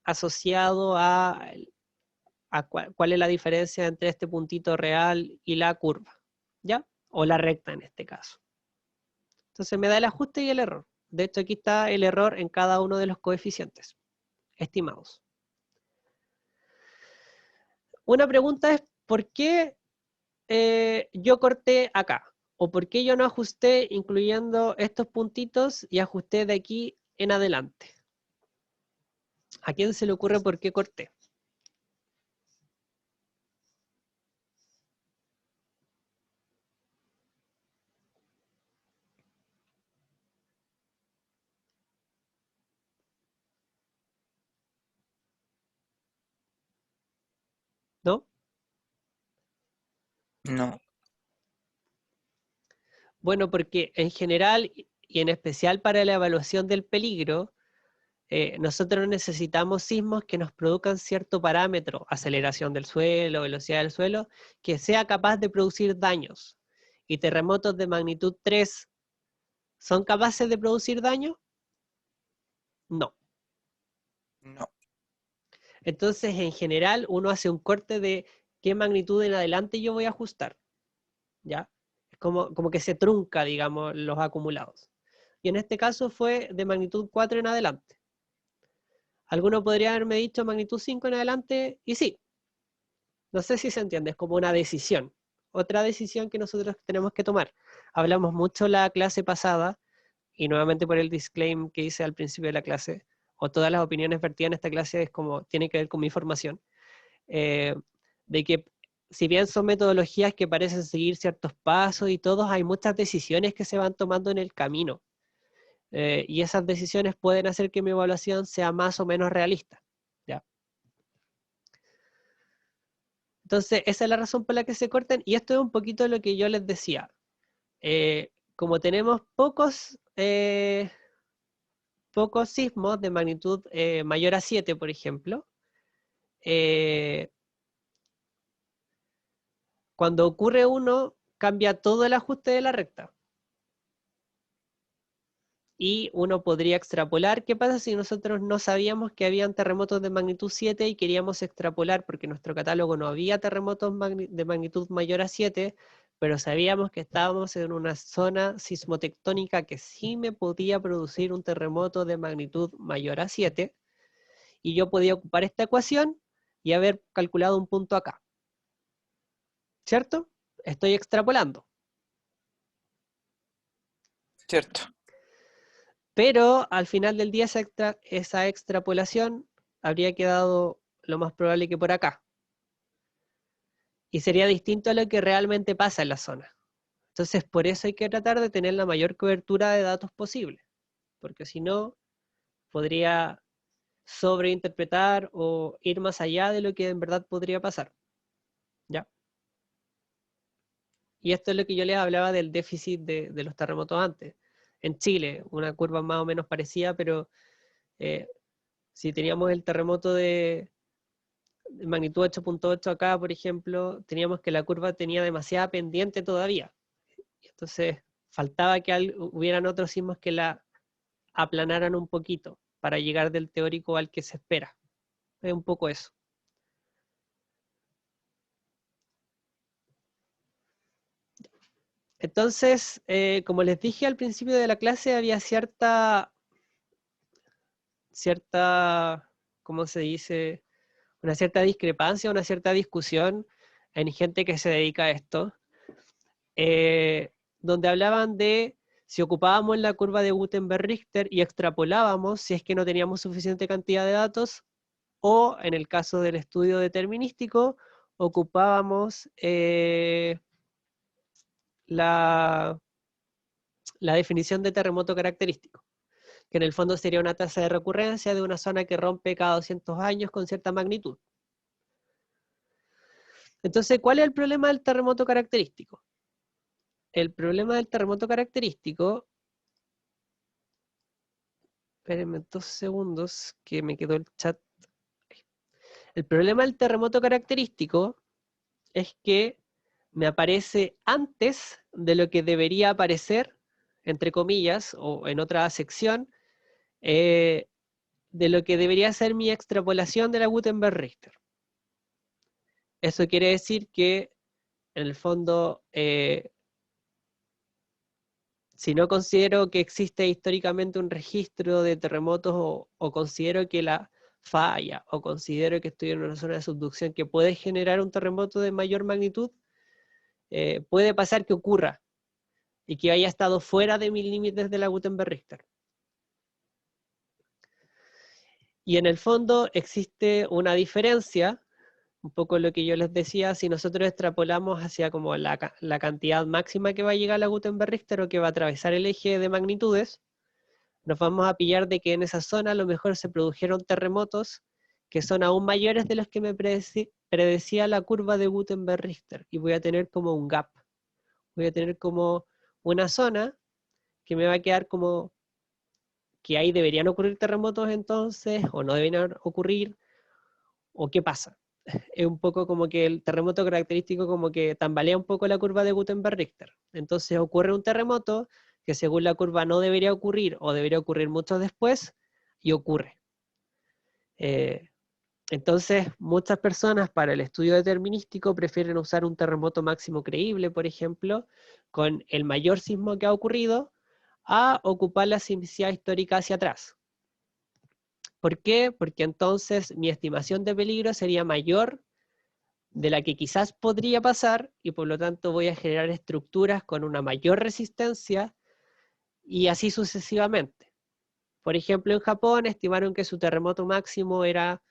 asociado a cuál es la diferencia entre este puntito real y la curva, ¿ya? O la recta en este caso. Entonces me da el ajuste y el error. De hecho, aquí está el error en cada uno de los coeficientes estimados. Una pregunta es, ¿por qué yo corté acá? ¿O por qué yo no ajusté incluyendo estos puntitos y ajusté de aquí en adelante? ¿A quién se le ocurre por qué corté? ¿no? No. Bueno, porque en general y en especial para la evaluación del peligro, nosotros necesitamos sismos que nos produzcan cierto parámetro, aceleración del suelo, velocidad del suelo, que sea capaz de producir daños. ¿Y terremotos de magnitud 3 son capaces de producir daño? No. No. Entonces, en general, uno hace un corte de qué magnitud en adelante yo voy a ajustar, ¿ya? Es como que se trunca, digamos, los acumulados. Y en este caso fue de magnitud 4 en adelante. Alguno podría haberme dicho magnitud 5 en adelante, y sí. No sé si se entiende, es como una decisión. Otra decisión que nosotros tenemos que tomar. Hablamos mucho la clase pasada, y nuevamente por el disclaimer que hice al principio de la clase, o todas las opiniones vertidas en esta clase es como, tiene que ver con mi formación, de que si bien son metodologías que parecen seguir ciertos pasos y todos, hay muchas decisiones que se van tomando en el camino. Y esas decisiones pueden hacer que mi evaluación sea más o menos realista. ¿Ya? Entonces, esa es la razón por la que se cortan, y esto es un poquito lo que yo les decía. Como tenemos pocos sismos de magnitud mayor a 7, por ejemplo, cuando ocurre uno, cambia todo el ajuste de la recta. Y uno podría extrapolar. ¿Qué pasa si nosotros no sabíamos que habían terremotos de magnitud 7 y queríamos extrapolar porque en nuestro catálogo no había terremotos de magnitud mayor a 7, pero sabíamos que estábamos en una zona sismotectónica que sí me podía producir un terremoto de magnitud mayor a 7, y yo podía ocupar esta ecuación y haber calculado un punto acá? ¿Cierto? Estoy extrapolando. Cierto. Pero al final del día esa extrapolación habría quedado lo más probable que por acá. Y sería distinto a lo que realmente pasa en la zona. Entonces, por eso hay que tratar de tener la mayor cobertura de datos posible. Porque si no, podría sobreinterpretar o ir más allá de lo que en verdad podría pasar. ¿Ya? Y esto es lo que yo les hablaba del déficit de los terremotos antes. En Chile, una curva más o menos parecida, pero si teníamos el terremoto de magnitud 8.8 acá, por ejemplo, teníamos que la curva tenía demasiada pendiente todavía. Entonces, faltaba que hubieran otros sismos que la aplanaran un poquito para llegar del teórico al que se espera. Es un poco eso. Entonces, como les dije al principio de la clase, había ¿cómo se dice? Una cierta discrepancia, una cierta discusión en gente que se dedica a esto, donde hablaban de si ocupábamos la curva de Gutenberg-Richter y extrapolábamos si es que no teníamos suficiente cantidad de datos, o en el caso del estudio determinístico, ocupábamos la definición de terremoto característico, que en el fondo sería una tasa de recurrencia de una zona que rompe cada 200 años con cierta magnitud. Entonces, ¿cuál es el problema del terremoto característico? El problema del terremoto característico, espérenme 2 segundos que me quedó el chat. El problema del terremoto característico es que me aparece antes de lo que debería aparecer, entre comillas, o en otra sección, de lo que debería ser mi extrapolación de la Gutenberg-Richter. Eso quiere decir que, en el fondo, si no considero que existe históricamente un registro de terremotos, o considero que la falla, o considero que estoy en una zona de subducción que puede generar un terremoto de mayor magnitud, puede pasar que ocurra y que haya estado fuera de mis límites de la Gutenberg-Richter. Y en el fondo existe una diferencia, un poco lo que yo les decía, si nosotros extrapolamos hacia como la cantidad máxima que va a llegar a la Gutenberg-Richter o que va a atravesar el eje de magnitudes, nos vamos a pillar de que en esa zona a lo mejor se produjeron terremotos que son aún mayores de los que me predecía la curva de Gutenberg-Richter, y voy a tener como un gap. Voy a tener como una zona que me va a quedar como que ahí deberían ocurrir terremotos entonces, o no deberían ocurrir, o qué pasa. Es un poco como que el terremoto característico como que tambalea un poco la curva de Gutenberg-Richter. Entonces ocurre un terremoto que según la curva no debería ocurrir, o debería ocurrir mucho después, y ocurre. Entonces, muchas personas para el estudio determinístico prefieren usar un terremoto máximo creíble, por ejemplo, con el mayor sismo que ha ocurrido, a ocupar la sismicidad histórica hacia atrás. ¿Por qué? Porque entonces mi estimación de peligro sería mayor de la que quizás podría pasar, y por lo tanto voy a generar estructuras con una mayor resistencia, y así sucesivamente. Por ejemplo, en Japón estimaron que su terremoto máximo era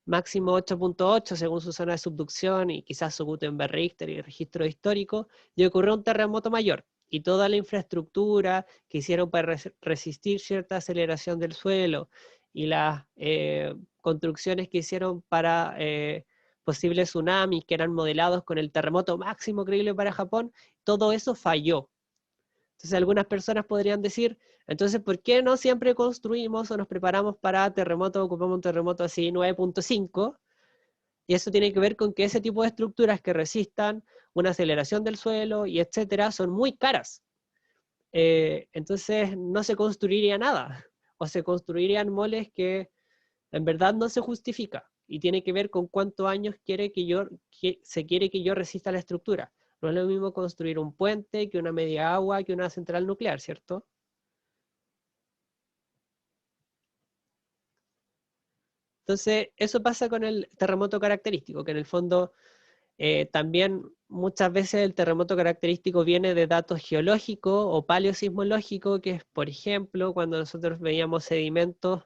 máximo 8.8 según su zona de subducción y quizás su Gutenberg-Richter y registro histórico, y ocurrió un terremoto mayor. Y toda la infraestructura que hicieron para resistir cierta aceleración del suelo y las construcciones que hicieron para posibles tsunamis que eran modelados con el terremoto máximo creíble para Japón, todo eso falló. Entonces algunas personas podrían decir, entonces, ¿por qué no siempre construimos o nos preparamos para terremotos, ocupamos un terremoto así 9.5? Y eso tiene que ver con que ese tipo de estructuras que resistan una aceleración del suelo y etcétera, son muy caras. Entonces no se construiría nada, o se construirían moles que en verdad no se justifica, y tiene que ver con cuántos años se quiere que yo resista la estructura. No es lo mismo construir un puente que una media agua, que una central nuclear, ¿cierto? Entonces, eso pasa con el terremoto característico, que en el fondo también muchas veces el terremoto característico viene de datos geológicos o paleosismológicos, que es, por ejemplo, cuando nosotros veíamos sedimentos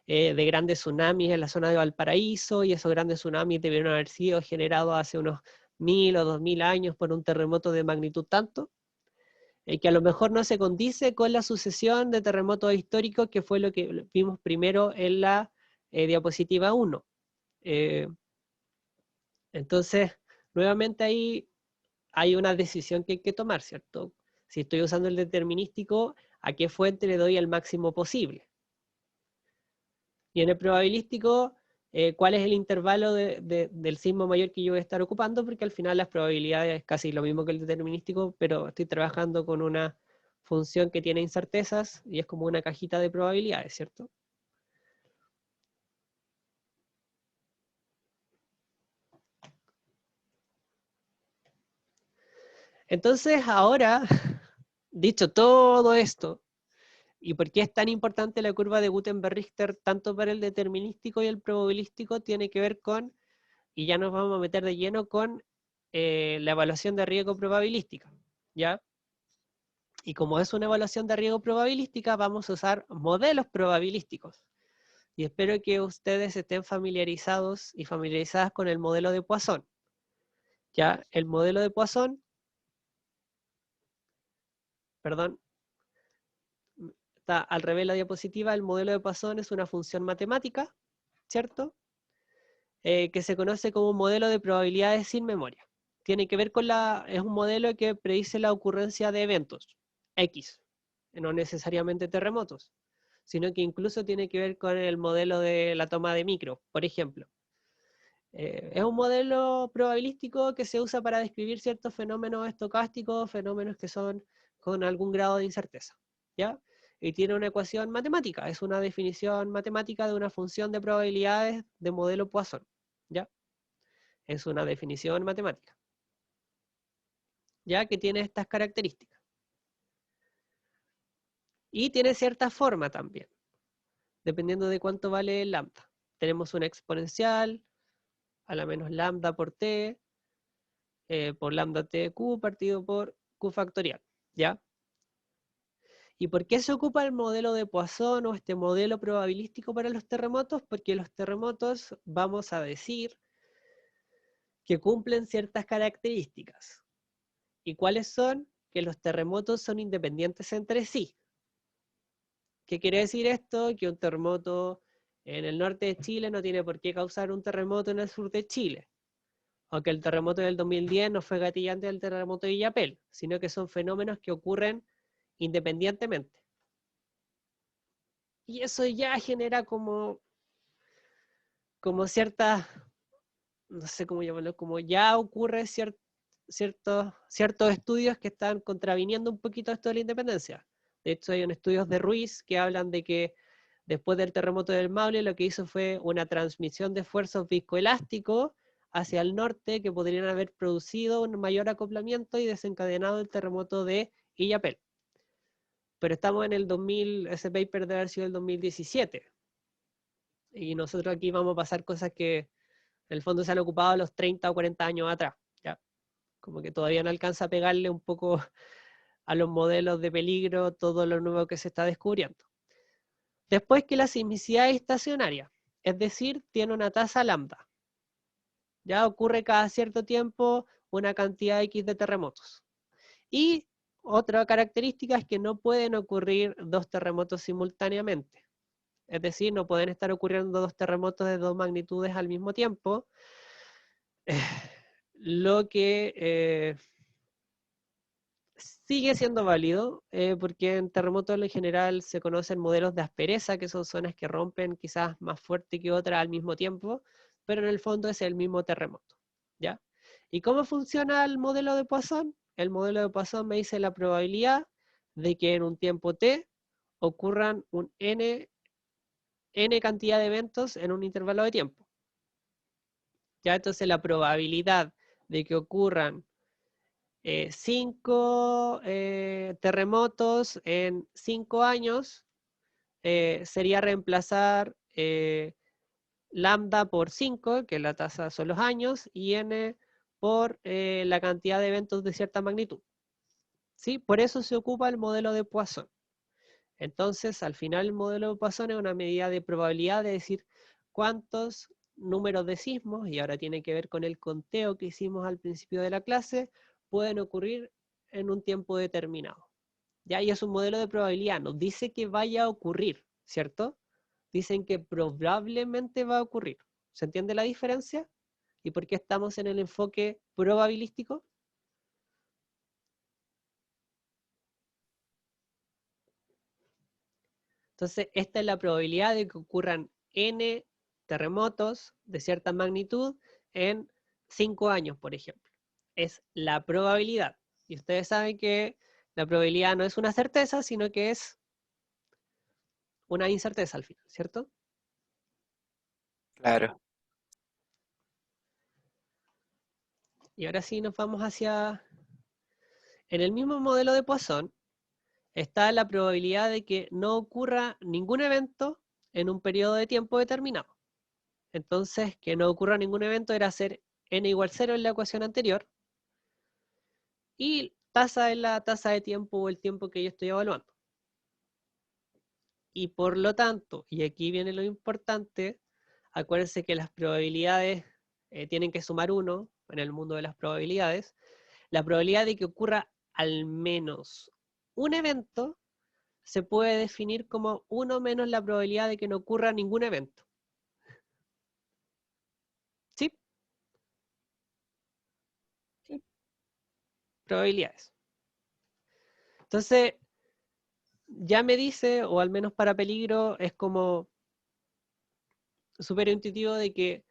de grandes tsunamis en la zona de Valparaíso, y esos grandes tsunamis debieron haber sido generados hace unos 1000 o 2000 años por un terremoto de magnitud tanto, que a lo mejor no se condice con la sucesión de terremotos históricos, que fue lo que vimos primero en la diapositiva 1. Entonces, nuevamente ahí hay una decisión que hay que tomar, ¿cierto? Si estoy usando el determinístico, ¿a qué fuente le doy el máximo posible? Y en el probabilístico, ¿cuál es el intervalo del sismo mayor que yo voy a estar ocupando? Porque al final las probabilidades es casi lo mismo que el determinístico, pero estoy trabajando con una función que tiene incertezas y es como una cajita de probabilidades, ¿cierto? Entonces, ahora, dicho todo esto, ¿y por qué es tan importante la curva de Gutenberg-Richter tanto para el determinístico y el probabilístico? Tiene que ver con, y ya nos vamos a meter de lleno con la evaluación de riesgo probabilística, ¿ya? Y como es una evaluación de riesgo probabilística, vamos a usar modelos probabilísticos. Y espero que ustedes estén familiarizados y familiarizadas con el modelo de Poisson. ¿Ya? El modelo de Poisson, perdón, está al revés la diapositiva. El modelo de Poisson es una función matemática, ¿cierto? Que se conoce como modelo de probabilidades sin memoria. Tiene que ver con es un modelo que predice la ocurrencia de eventos X, no necesariamente terremotos, sino que incluso tiene que ver con el modelo de la toma de micro, por ejemplo. Es un modelo probabilístico que se usa para describir ciertos fenómenos estocásticos, fenómenos que son con algún grado de incerteza, ¿ya? Y tiene una ecuación matemática, es una definición matemática de una función de probabilidades de modelo Poisson, ¿ya? Es una definición matemática, ¿ya? Que tiene estas características. Y tiene cierta forma también, dependiendo de cuánto vale el lambda. Tenemos una exponencial, a la menos lambda por t, por lambda t de q partido por q factorial, ¿ya? ¿Y por qué se ocupa el modelo de Poisson o este modelo probabilístico para los terremotos? Porque los terremotos, vamos a decir, que cumplen ciertas características. ¿Y cuáles son? Que los terremotos son independientes entre sí. ¿Qué quiere decir esto? Que un terremoto en el norte de Chile no tiene por qué causar un terremoto en el sur de Chile. Aunque el terremoto del 2010 no fue gatillante del terremoto de Illapel, sino que son fenómenos que ocurren independientemente. Y eso ya genera como ciertas, no sé cómo llamarlo, como ya ocurre ciertos estudios que están contraviniendo un poquito esto de la independencia. De hecho, hay unos estudios de Ruiz que hablan de que después del terremoto del Maule lo que hizo fue una transmisión de esfuerzos viscoelásticos hacia el norte que podrían haber producido un mayor acoplamiento y desencadenado el terremoto de Illapel. Pero estamos en el 2000, ese paper debe haber sido el 2017. Y nosotros aquí vamos a pasar cosas que en el fondo se han ocupado los 30 o 40 años atrás. ¿Ya? Como que todavía no alcanza a pegarle un poco a los modelos de peligro todo lo nuevo que se está descubriendo. Después que la sismicidad es estacionaria, es decir, tiene una tasa lambda. Ya ocurre cada cierto tiempo una cantidad X de terremotos. Y otra característica es que no pueden ocurrir dos terremotos simultáneamente. Es decir, no pueden estar ocurriendo dos terremotos de dos magnitudes al mismo tiempo, lo que sigue siendo válido, porque en terremotos en general se conocen modelos de aspereza, que son zonas que rompen quizás más fuerte que otras al mismo tiempo, pero en el fondo es el mismo terremoto, ¿ya? ¿Y cómo funciona el modelo de Poisson? El modelo de Poisson me dice la probabilidad de que en un tiempo t ocurran un n cantidad de eventos en un intervalo de tiempo. ¿Ya? Entonces la probabilidad de que ocurran 5 terremotos en 5 años sería reemplazar lambda por 5, que la tasa son los años, y n por la cantidad de eventos de cierta magnitud. ¿Sí? Por eso se ocupa el modelo de Poisson. Entonces, al final el modelo de Poisson es una medida de probabilidad de decir cuántos números de sismos, y ahora tiene que ver con el conteo que hicimos al principio de la clase, pueden ocurrir en un tiempo determinado. ¿Ya? Y es un modelo de probabilidad, nos dice que vaya a ocurrir, ¿cierto? Dicen que probablemente va a ocurrir. ¿Se entiende la diferencia? ¿Y por qué estamos en el enfoque probabilístico? Entonces, esta es la probabilidad de que ocurran n terremotos de cierta magnitud en 5 años, por ejemplo. Es la probabilidad. Y ustedes saben que la probabilidad no es una certeza, sino que es una incerteza al final, ¿cierto? Claro. Y ahora sí nos vamos hacia... En el mismo modelo de Poisson está la probabilidad de que no ocurra ningún evento en un periodo de tiempo determinado. Entonces, que no ocurra ningún evento era hacer n igual 0 en la ecuación anterior, y tasa es la tasa de tiempo o el tiempo que yo estoy evaluando. Y por lo tanto, y aquí viene lo importante, acuérdense que las probabilidades tienen que sumar 1 en el mundo de las probabilidades. La probabilidad de que ocurra al menos un evento se puede definir como 1 menos la probabilidad de que no ocurra ningún evento. ¿Sí? Sí. Probabilidades. Entonces, ya me dice, o al menos para peligro, es como súper intuitivo de que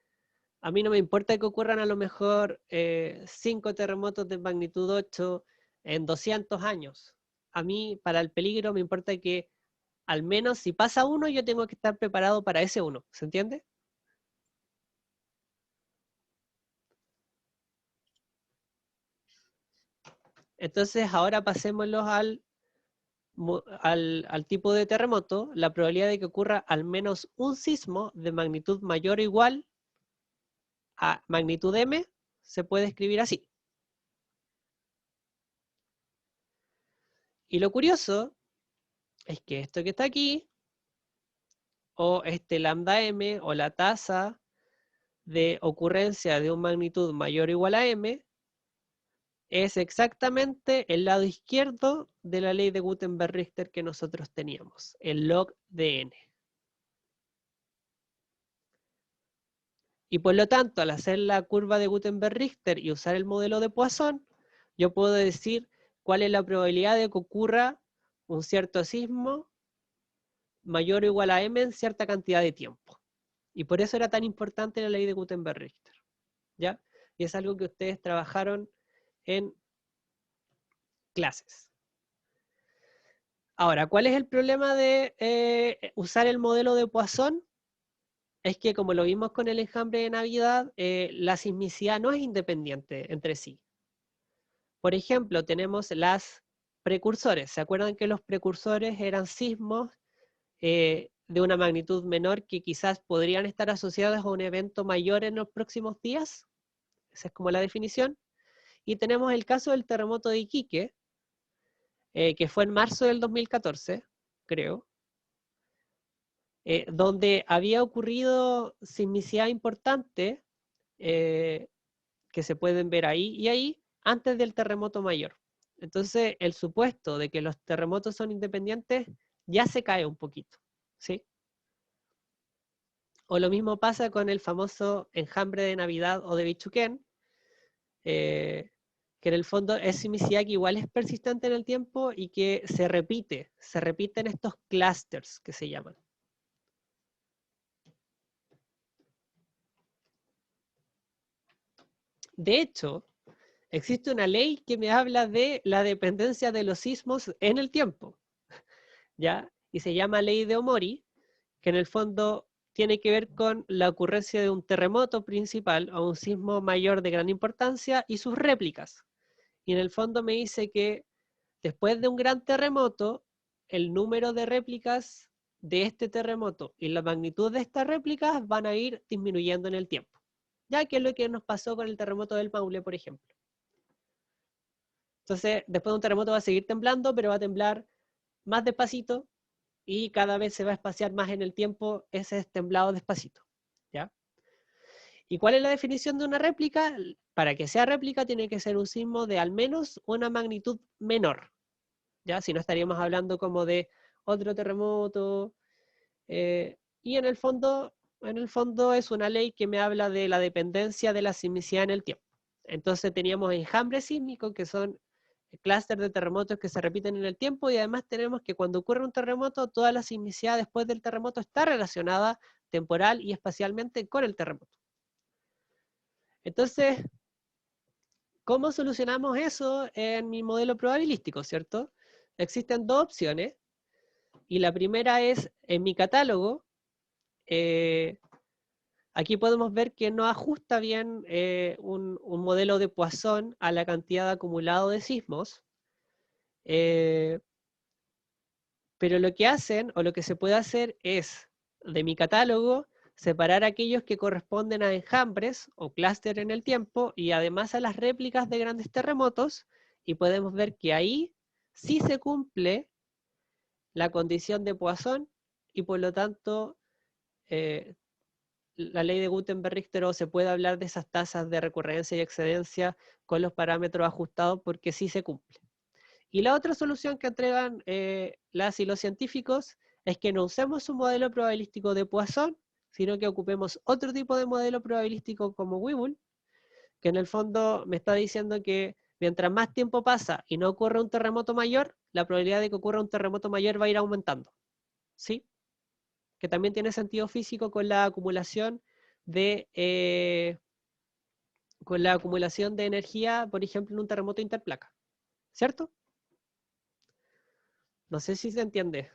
a mí no me importa que ocurran a lo mejor 5 terremotos de magnitud 8 en 200 años. A mí, para el peligro, me importa que al menos si pasa uno, yo tengo que estar preparado para ese uno. ¿Se entiende? Entonces, ahora pasémoslo al tipo de terremoto. La probabilidad de que ocurra al menos un sismo de magnitud mayor o igual a magnitud m se puede escribir así. Y lo curioso es que esto que está aquí, o este lambda m, o la tasa de ocurrencia de un magnitud mayor o igual a m, es exactamente el lado izquierdo de la ley de Gutenberg-Richter que nosotros teníamos, el log de n. Y por lo tanto, al hacer la curva de Gutenberg-Richter y usar el modelo de Poisson, yo puedo decir cuál es la probabilidad de que ocurra un cierto sismo mayor o igual a m en cierta cantidad de tiempo. Y por eso era tan importante la ley de Gutenberg-Richter, ¿ya? Y es algo que ustedes trabajaron en clases. Ahora, ¿cuál es el problema de usar el modelo de Poisson? Es que, como lo vimos con el enjambre de Navidad, la sismicidad no es independiente entre sí. Por ejemplo, tenemos las precursores. ¿Se acuerdan que los precursores eran sismos de una magnitud menor que quizás podrían estar asociados a un evento mayor en los próximos días? Esa es como la definición. Y tenemos el caso del terremoto de Iquique, que fue en marzo del 2014, creo, donde había ocurrido sismicidad importante, que se pueden ver ahí y ahí, antes del terremoto mayor. Entonces, el supuesto de que los terremotos son independientes ya se cae un poquito, ¿sí? O lo mismo pasa con el famoso enjambre de Navidad o de Bichuquén, que en el fondo es sismicidad que igual es persistente en el tiempo y que se repiten estos clusters que se llaman. De hecho, existe una ley que me habla de la dependencia de los sismos en el tiempo, ¿ya? Y se llama ley de Omori, que en el fondo tiene que ver con la ocurrencia de un terremoto principal o un sismo mayor de gran importancia y sus réplicas. Y en el fondo me dice que después de un gran terremoto, el número de réplicas de este terremoto y la magnitud de estas réplicas van a ir disminuyendo en el tiempo. Ya que es lo que nos pasó con el terremoto del Maule, por ejemplo. Entonces, después de un terremoto va a seguir temblando, pero va a temblar más despacito y cada vez se va a espaciar más en el tiempo ese temblado despacito, ¿ya? ¿Y cuál es la definición de una réplica? Para que sea réplica tiene que ser un sismo de al menos una magnitud menor, ¿ya? Si no estaríamos hablando como de otro terremoto, y en el fondo es una ley que me habla de la dependencia de la sismicidad en el tiempo. Entonces teníamos enjambres sísmicos que son clústeres de terremotos que se repiten en el tiempo y además tenemos que cuando ocurre un terremoto, toda la sismicidad después del terremoto está relacionada temporal y espacialmente con el terremoto. Entonces, ¿cómo solucionamos eso en mi modelo probabilístico, cierto? Existen dos opciones y la primera es en mi catálogo. Aquí podemos ver que no ajusta bien un modelo de Poisson a la cantidad acumulado de sismos. Pero lo que hacen, o lo que se puede hacer es, de mi catálogo, separar aquellos que corresponden a enjambres o clúster en el tiempo y además a las réplicas de grandes terremotos, y podemos ver que ahí sí se cumple la condición de Poisson y por lo tanto la ley de Gutenberg-Richter se puede hablar de esas tasas de recurrencia y excedencia con los parámetros ajustados porque sí se cumple. Y la otra solución que entregan las y los científicos es que no usemos un modelo probabilístico de Poisson, sino que ocupemos otro tipo de modelo probabilístico como Weibull, que en el fondo me está diciendo que mientras más tiempo pasa y no ocurre un terremoto mayor, la probabilidad de que ocurra un terremoto mayor va a ir aumentando. ¿Sí? Que también tiene sentido físico con la acumulación de energía, por ejemplo, en un terremoto interplaca. ¿Cierto? No sé si se entiende.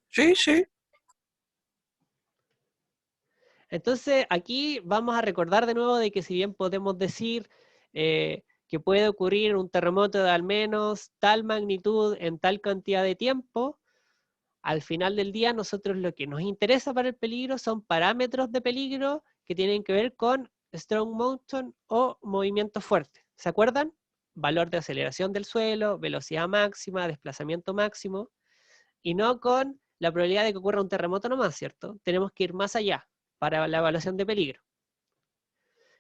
Sí, sí. Entonces, aquí vamos a recordar de nuevo de que si bien podemos decir que puede ocurrir un terremoto de al menos tal magnitud en tal cantidad de tiempo, al final del día nosotros lo que nos interesa para el peligro son parámetros de peligro que tienen que ver con strong motion o movimiento fuerte. ¿Se acuerdan? Valor de aceleración del suelo, velocidad máxima, desplazamiento máximo, y no con la probabilidad de que ocurra un terremoto nomás, ¿cierto? Tenemos que ir más allá para la evaluación de peligro.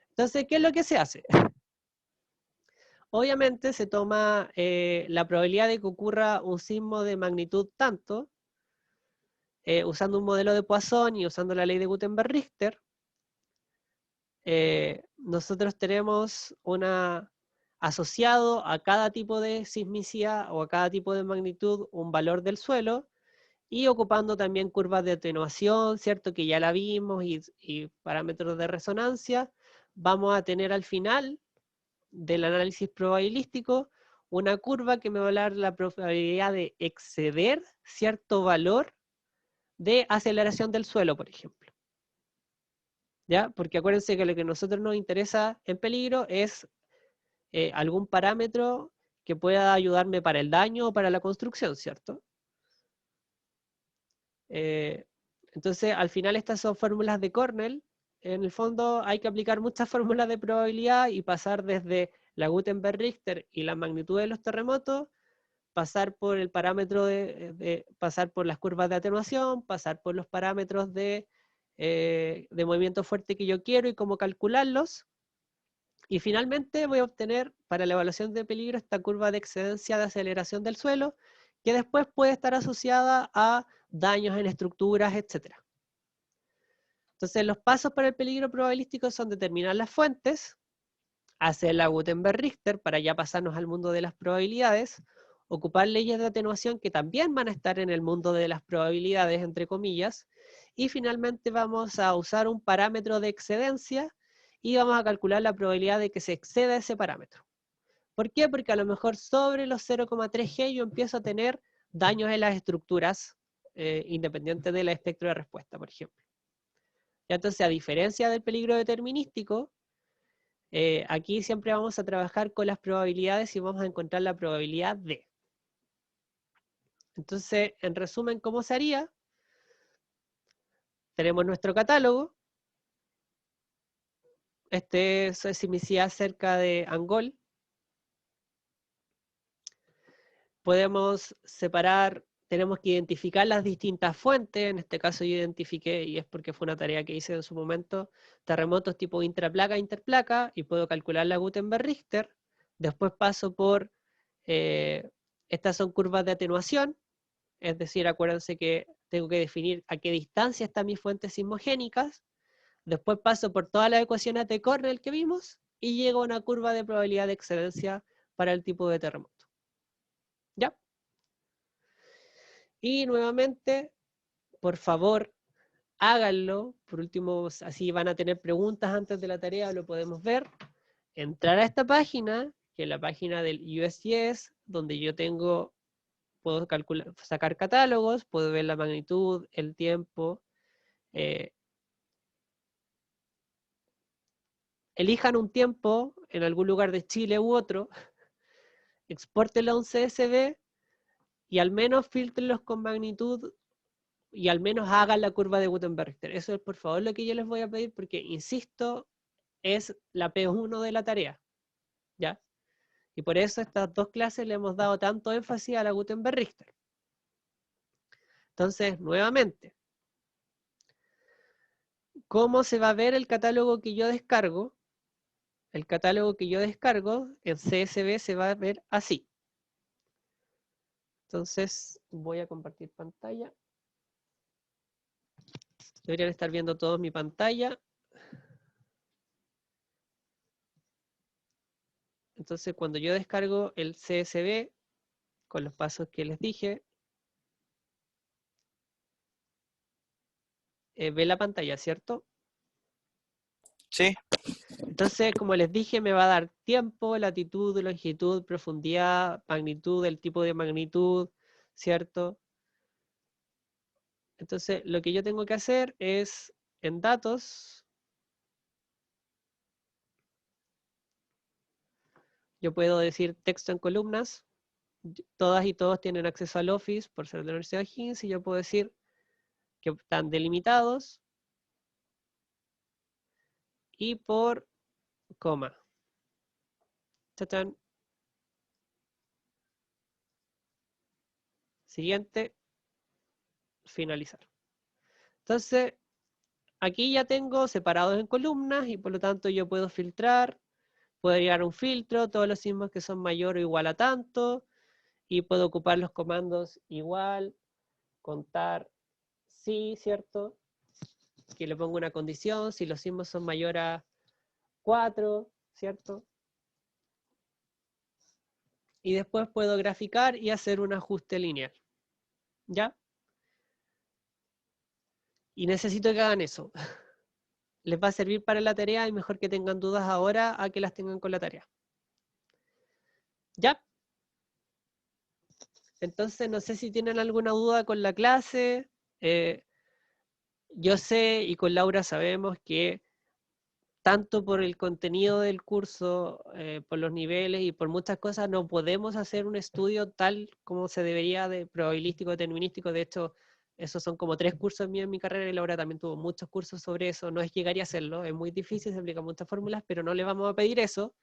Entonces, ¿qué es lo que se hace? Obviamente se toma la probabilidad de que ocurra un sismo de magnitud tanto, usando un modelo de Poisson y usando la ley de Gutenberg-Richter. Nosotros tenemos asociado a cada tipo de sismicidad o a cada tipo de magnitud un valor del suelo, y ocupando también curvas de atenuación, ¿cierto? Que ya la vimos, y parámetros de resonancia, vamos a tener al final del análisis probabilístico una curva que me va a dar la probabilidad de exceder cierto valor de aceleración del suelo, por ejemplo. ¿Ya? Porque acuérdense que lo que a nosotros nos interesa en peligro es algún parámetro que pueda ayudarme para el daño o para la construcción, ¿cierto? Entonces, al final estas son fórmulas de Cornell. En el fondo hay que aplicar muchas fórmulas de probabilidad y pasar desde la Gutenberg-Richter y la magnitud de los terremotos, pasar por el parámetro pasar por las curvas de atenuación, pasar por los parámetros de movimiento fuerte que yo quiero y cómo calcularlos. Y finalmente voy a obtener para la evaluación de peligro esta curva de excedencia de aceleración del suelo, que después puede estar asociada a daños en estructuras, etc. Entonces los pasos para el peligro probabilístico son determinar las fuentes, hacer la Gutenberg-Richter para ya pasarnos al mundo de las probabilidades, ocupar leyes de atenuación que también van a estar en el mundo de las probabilidades, entre comillas, y finalmente vamos a usar un parámetro de excedencia y vamos a calcular la probabilidad de que se exceda ese parámetro. ¿Por qué? Porque a lo mejor sobre los 0,3 G yo empiezo a tener daños en las estructuras independientes del espectro de respuesta, por ejemplo. Y entonces, a diferencia del peligro determinístico, aquí siempre vamos a trabajar con las probabilidades y vamos a encontrar la probabilidad de. Entonces, en resumen, ¿cómo se haría? Tenemos nuestro catálogo. Este es sismicidad cerca de Angol. Podemos separar, tenemos que identificar las distintas fuentes. En este caso yo identifiqué, y es porque fue una tarea que hice en su momento, terremotos tipo intraplaca, interplaca, y puedo calcular la Gutenberg-Richter. Después paso por, estas son curvas de atenuación, es decir, acuérdense que tengo que definir a qué distancia están mis fuentes sismogénicas. Después paso por todas las ecuaciones de Cornell que vimos, y llego a una curva de probabilidad de excedencia para el tipo de terremoto. ¿Ya? Y nuevamente, por favor, háganlo. Por último, así van a tener preguntas antes de la tarea, lo podemos ver. Entrar a esta página, que es la página del USGS, donde yo puedo calcular, sacar catálogos, puedo ver la magnitud, el tiempo. Elijan un tiempo en algún lugar de Chile u otro, expórtenlo a un CSV y al menos filtrenlos con magnitud y al menos hagan la curva de Gutenberg-Richter. Eso es por favor lo que yo les voy a pedir porque, insisto, es la P1 de la tarea, ¿ya? Y por eso estas dos clases le hemos dado tanto énfasis a la Gutenberg-Richter. Entonces, nuevamente, ¿cómo se va a ver el catálogo que yo descargo? El catálogo que yo descargo en CSV se va a ver así. Entonces, voy a compartir pantalla. Deberían estar viendo todos mi pantalla. Entonces, cuando yo descargo el CSV, con los pasos que les dije, ve la pantalla, ¿cierto? Sí, Entonces, como les dije, me va a dar tiempo, latitud, longitud, profundidad, magnitud, el tipo de magnitud, ¿cierto? Entonces, lo que yo tengo que hacer es, en datos, yo puedo decir texto en columnas. Todas y todos tienen acceso al Office por ser de la Universidad de Higgins, y yo puedo decir que están delimitados y por coma. ¡Tachán! Siguiente, finalizar. Entonces, aquí ya tengo separados en columnas y por lo tanto yo puedo filtrar, puedo agregar un filtro, todos los sismos que son mayor o igual a tanto, y puedo ocupar los comandos igual, contar, sí, ¿cierto? Que le pongo una condición, si los sismos son mayor a 4, ¿cierto? Y después puedo graficar y hacer un ajuste lineal, ¿ya? Y necesito que hagan eso. Les va a servir para la tarea y mejor que tengan dudas ahora a que las tengan con la tarea. ¿Ya? Entonces, no sé si tienen alguna duda con la clase. Yo sé y con Laura sabemos que tanto por el contenido del curso, por los niveles y por muchas cosas, no podemos hacer un estudio tal como se debería de probabilístico, determinístico. De hecho, esos son como 3 cursos míos en mi carrera y Laura también tuvo muchos cursos sobre eso. No es llegar y hacerlo, es muy difícil, se aplican muchas fórmulas, pero no le vamos a pedir eso.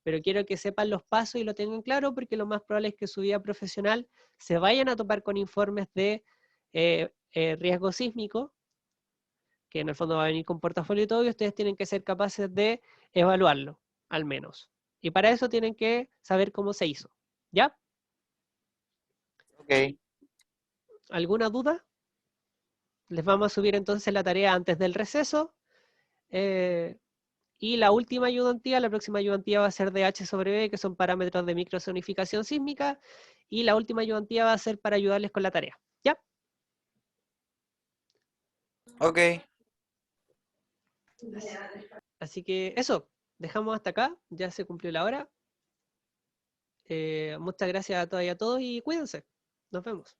Pero quiero que sepan los pasos y lo tengan claro, porque lo más probable es que su vida profesional se vayan a topar con informes de riesgo sísmico, que en el fondo va a venir con portafolio y todo, y ustedes tienen que ser capaces de evaluarlo, al menos. Y para eso tienen que saber cómo se hizo. ¿Ya? Ok. ¿Alguna duda? Les vamos a subir entonces la tarea antes del receso. Y la última ayudantía, la próxima ayudantía va a ser de H sobre B, que son parámetros de microzonificación sísmica. Y la última ayudantía va a ser para ayudarles con la tarea. ¿Ya? Ok. Así que eso, dejamos hasta acá. Ya se cumplió la hora. Muchas gracias a todas y a todos y cuídense. Nos vemos.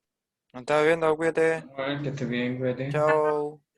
Nos estamos viendo, cuídate. Que estés bien, cuídate. Chao.